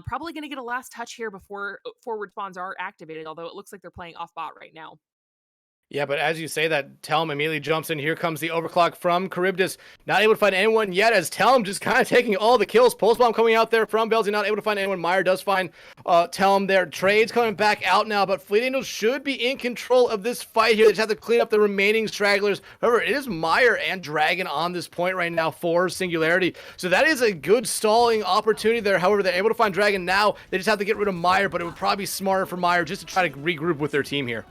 Probably going to get a last touch here before forward spawns are activated, although it looks like they're playing off bot right now. Yeah, but as you say that, Telm immediately jumps in. Here comes the overclock from Charybdis. Not able to find anyone yet, as Telm just kind of taking all the kills. Pulse bomb coming out there from Belzy, not able to find anyone. Meyer does find Telm there. Trades coming back out now, but Fleet Angels should be in control of this fight here. They just have to clean up the remaining stragglers. However, it is Meyer and Dragon on this point right now for Singularity. So that is a good stalling opportunity there. However, they're able to find Dragon now. They just have to get rid of Meyer, but it would probably be smarter for Meyer just to try to regroup with their team here.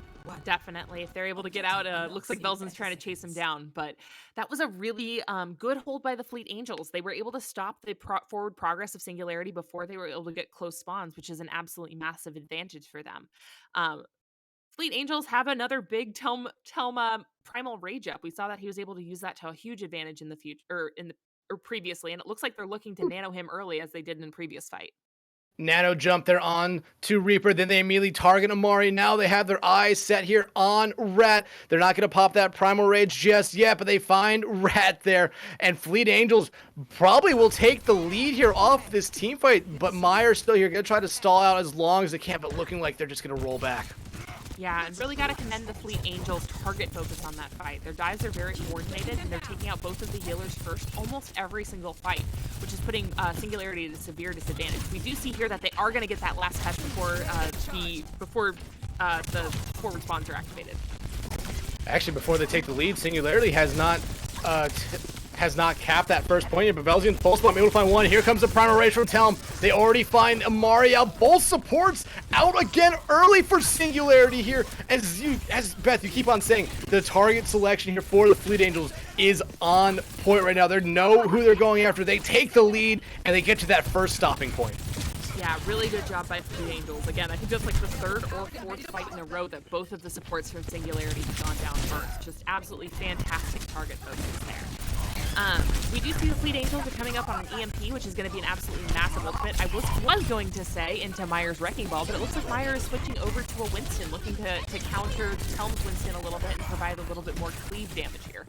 Definitely. If they're able to get out, looks like Belzen's trying to chase him down. But that was a really good hold by the Fleet Angels. They were able to stop the forward progress of Singularity before they were able to get close spawns, which is an absolutely massive advantage for them. Fleet Angels have another big Telma Primal Rage up. We saw that he was able to use that to a huge advantage in the future, or previously, and it looks like they're looking to nano him early as they did in the previous fight. Nano jump there on to Reaper. Then they immediately target Amari. Now they have their eyes set here on Rat. They're not going to pop that Primal Rage just yet, but they find Rat there. And Fleet Angels probably will take the lead here off this team fight. But Meyer's still here. Going to try to stall out as long as they can, but looking like they're just going to roll back. Yeah, and really got to commend the Fleet Angels' target focus on that fight. Their dives are very coordinated, and they're taking out both of the healers first almost every single fight, which is putting Singularity at a severe disadvantage. We do see here that they are going to get that last touch before the forward spawns are activated. Actually, before they take the lead, Singularity has not capped that first point yet, but Belzian's pulse bomb able to find one. Here comes the Primal Rage from Telm. They already find Amari out. Both supports out again early for Singularity here. As Beth, you keep on saying, the target selection here for the Fleet Angels is on point right now. They know who they're going after. They take the lead, and they get to that first stopping point. Yeah, really good job by Fleet Angels. Again, I think that's like the third or fourth fight in a row that both of the supports from Singularity have gone down first. Just absolutely fantastic target focus there. We do see the Fleet Angels are coming up on an EMP, which is going to be an absolutely massive ultimate. I was going to say into Meyer's Wrecking Ball, but it looks like Meyer is switching over to a Winston, looking to counter Telm's Winston a little bit and provide a little bit more cleave damage here.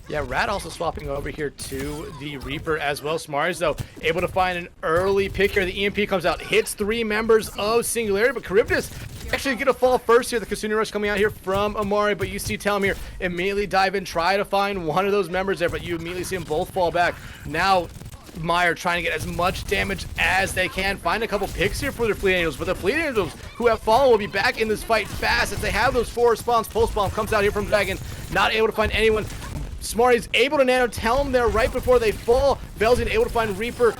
Yeah, Rat also swapping over here to the Reaper as well. Smarties, though, able to find an early pick here. The EMP comes out, hits 3 members of Singularity, but Charybdis actually get a fall first here. The Kasuni Rush coming out here from Amari, but you see Telm here immediately dive in, try to find one of those members there, but you immediately see them both fall back. Now, Meyer trying to get as much damage as they can. Find a couple picks here for their Fleet Angels, but the Fleet Angels who have fallen will be back in this fight fast as they have those 4 spawns. Pulse Bomb comes out here from Dragon, not able to find anyone. Smarty's able to nano Telm there right before they fall. Belzian able to find Reaper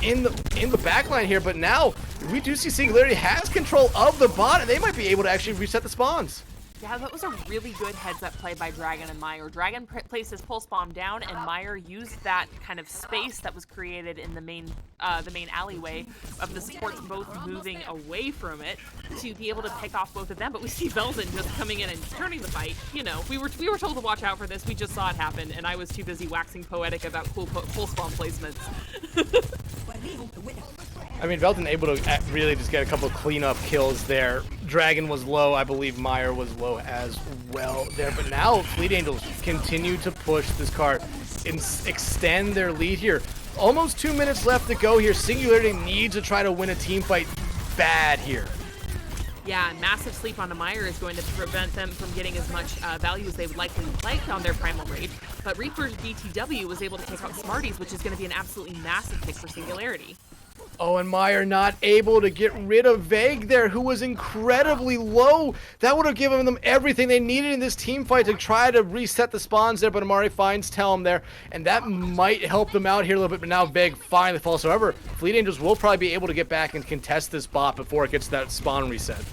in the backline here, but now we do see Singularity has control of the bot, and they might be able to actually reset the spawns. Yeah, that was a really good heads-up play by Dragon and Meyer. Dragon placed his pulse bomb down, and Meyer used that kind of space that was created in the main alleyway of the supports both moving away from it to be able to pick off both of them. But we see Belzen just coming in and turning the fight. You know, we were told to watch out for this. We just saw it happen, and I was too busy waxing poetic about cool pulse bomb placements. I mean, Belton able to really just get a couple of cleanup kills there. Dragon was low. I believe Meyer was low as well there. But now Fleet Angels continue to push this card and extend their lead here. Almost 2 minutes left to go here. Singularity needs to try to win a team fight bad here. Yeah, and massive sleep on the Meyer is going to prevent them from getting as much value as they would likely like on their Primal Rage. But Reaper's BTW was able to take out Smarties, which is going to be an absolutely massive pick for Singularity. Oh, and Meyer not able to get rid of Vague there, who was incredibly low. That would have given them everything they needed in this team fight to try to reset the spawns there, but Amari finds Telm there, and that might help them out here a little bit, but now Vague finally falls. However, Fleet Angels will probably be able to get back and contest this bot before it gets that spawn reset.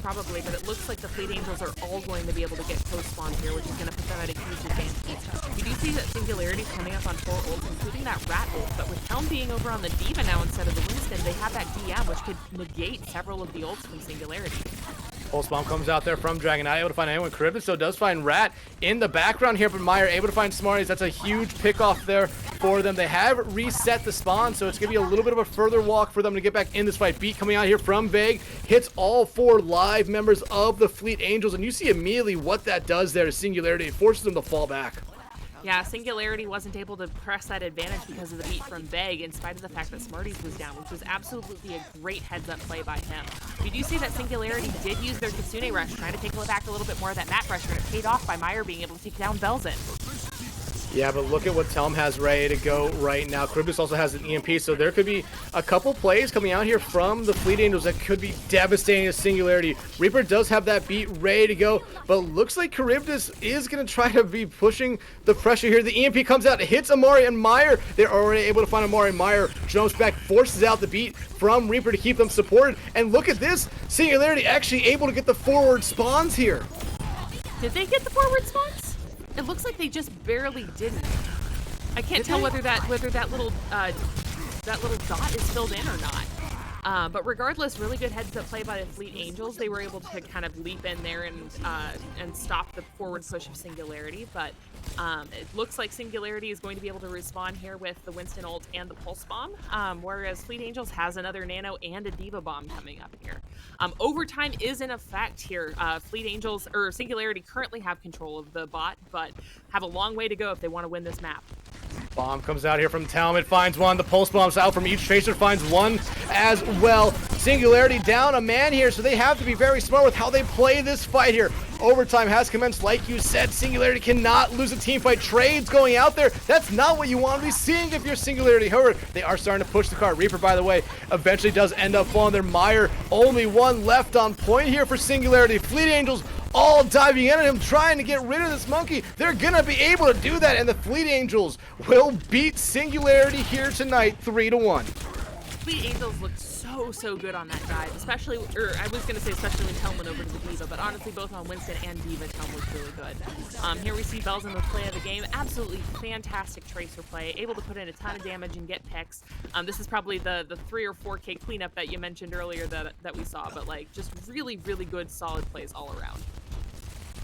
probably, but it looks like the Fleet Angels are all going to be able to get post-spawn here, which is going to put them at a huge advantage. You do see that Singularity's coming up on 4 ults, including that Rat ult, but with Helm being over on the Diva now instead of the Winston, they have that DM, which could negate several of the ults from Singularity. Pulse Bomb comes out there from Dragon, not able to find anyone. Charybdis so does find Rat in the background here, but Meyer able to find Smarties. That's a huge pick off there for them. They have reset the spawn, so it's going to be a little bit of a further walk for them to get back in this fight. Beat coming out here from Vague, hits all 4 live members of the Fleet Angels, and you see immediately what that does there to Singularity. It forces them to fall back. Yeah, Singularity wasn't able to press that advantage because of the beat from Vague, in spite of the fact that Smarties was down, which was absolutely a great heads-up play by him. We do see that Singularity did use their Kitsune Rush, trying to take back a little bit more of that map pressure, and it paid off by Meyer being able to take down Belzen. Yeah, but look at what Telm has ready to go right now. Charybdis also has an EMP, so there could be a couple plays coming out here from the Fleet Angels that could be devastating to Singularity. Reaper does have that beat ready to go, but looks like Charybdis is going to try to be pushing the pressure here. The EMP comes out, hits Amari and Meyer. They're already able to find Amari. Meyer jumps back, forces out the beat from Reaper to keep them supported. And look at this, Singularity actually able to get the forward spawns here. Did they get the forward spawns? It looks like they just barely didn't. I can't tell whether that little dot is filled in or not. But regardless, really good heads-up play by the Fleet Angels. They were able to kind of leap in there and stop the forward push of Singularity. But it looks like Singularity is going to be able to respawn here with the Winston ult and the Pulse Bomb, whereas Fleet Angels has another Nano and a Diva Bomb coming up here. Overtime is in effect here. Fleet Angels, or Singularity, currently have control of the bot, but have a long way to go if they want to win this map. Bomb comes out here from Talmud, finds one. The Pulse Bomb's out from each Tracer, finds one as well. Singularity down a man here, so they have to be very smart with how they play this fight here. Overtime has commenced, like you said. Singularity cannot lose a team fight. Trades going out there. That's not what you want to be seeing if you're Singularity. However, they are starting to push the cart. Reaper, by the way, eventually does end up falling there. Meyer, only one left on point here for Singularity. Fleet Angels all diving in at him, trying to get rid of this monkey. They're gonna be able to do that, and the Fleet Angels will beat Singularity here tonight 3-1. Fleet Angels looked so good on that dive, especially, or I was gonna say especially when Telm went over to the Diva, but honestly both on Winston and Diva, Telm was really good. Here we see Belzen with play of the game. Absolutely fantastic Tracer play, able to put in a ton of damage and get picks. This is probably the 3 or 4K cleanup that you mentioned earlier that we saw, but like just really good solid plays all around.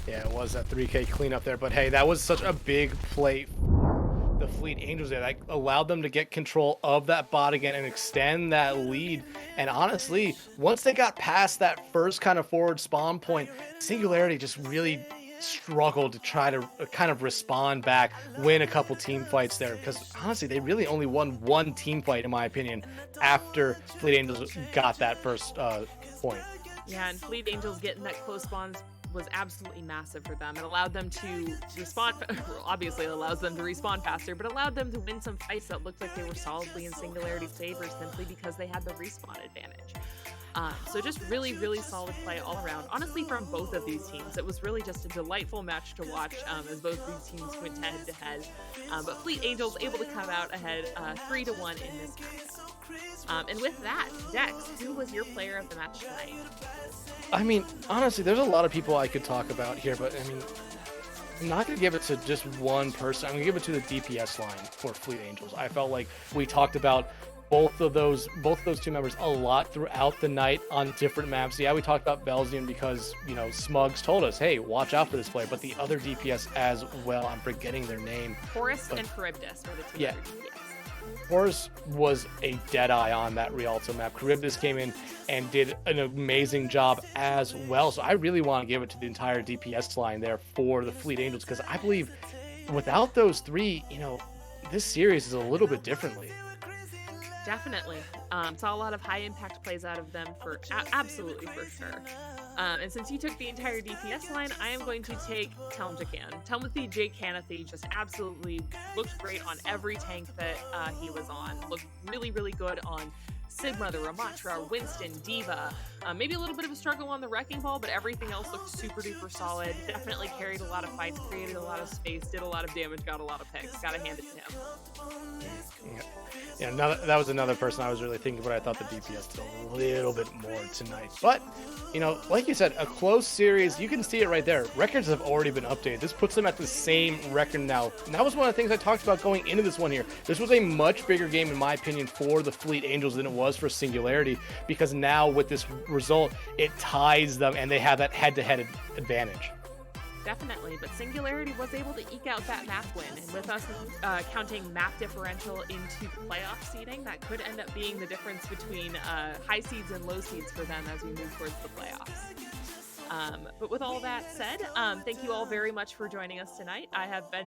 Yeah, it was that 3K cleanup there, but hey, that was such a big play for the Fleet Angels there. That allowed them to get control of that bot again and extend that lead. And honestly, once they got past that first kind of forward spawn point, Singularity just really struggled to try to kind of respond back, win a couple team fights there, because honestly, they really only won one team fight, in my opinion, after Fleet Angels got that first point. Yeah, and Fleet Angels getting that close spawns was absolutely massive for them. It allowed them to respond, obviously it allows them to respawn faster, but allowed them to win some fights that looked like they were solidly in Singularity's favor simply because they had the respawn advantage. So just really solid play all around. Honestly, from both of these teams, it was really just a delightful match to watch as both these teams went head to head. But Fleet Angels able to come out ahead 3-1 in this matchup. And with that, Dex, who was your player of the match tonight? I mean, honestly, there's a lot of people I could talk about here, but I mean, I'm not going to give it to just one person. I'm going to give it to the DPS line for Fleet Angels. I felt like we talked about both of those two members a lot throughout the night on different maps. Yeah, we talked about Belzian because, you know, Smugs told us, hey, watch out for this player, but the other DPS as well, I'm forgetting their name. Forrest and Charybdis were the two other DPS. Forrest was a deadeye on that Rialto map. Charybdis came in and did an amazing job as well. So I really want to give it to the entire DPS line there for the Fleet Angels, because I believe without those three, you know, this series is a little bit differently. Definitely. Saw a lot of high impact plays out of them for absolutely for sure. And since you took the entire DPS line, I am going to take Telmjacan. Telmathy J. Canathy just absolutely looked great on every tank that he was on. Looked really good on Sigma, the Ramatra, Winston, Diva, Maybe a little bit of a struggle on the wrecking ball, but everything else looked super duper solid. Definitely carried a lot of fights, created a lot of space, did a lot of damage, got a lot of picks. Gotta hand it to him. Yeah, that was another person I was really thinking, but I thought the DPS did a little bit more tonight. But, like you said, a close series, you can see it right there. Records have already been updated. This puts them at the same record now. And that was one of the things I talked about going into this one here. This was a much bigger game, in my opinion, for the Fleet Angels than it was for Singularity, because now with this result, it ties them and they have that head-to-head advantage. Definitely, but Singularity was able to eke out that map win, and with us counting map differential into the playoff seeding, that could end up being the difference between high seeds and low seeds for them as we move towards the playoffs. But with all that said, thank you all very much for joining us tonight. I have been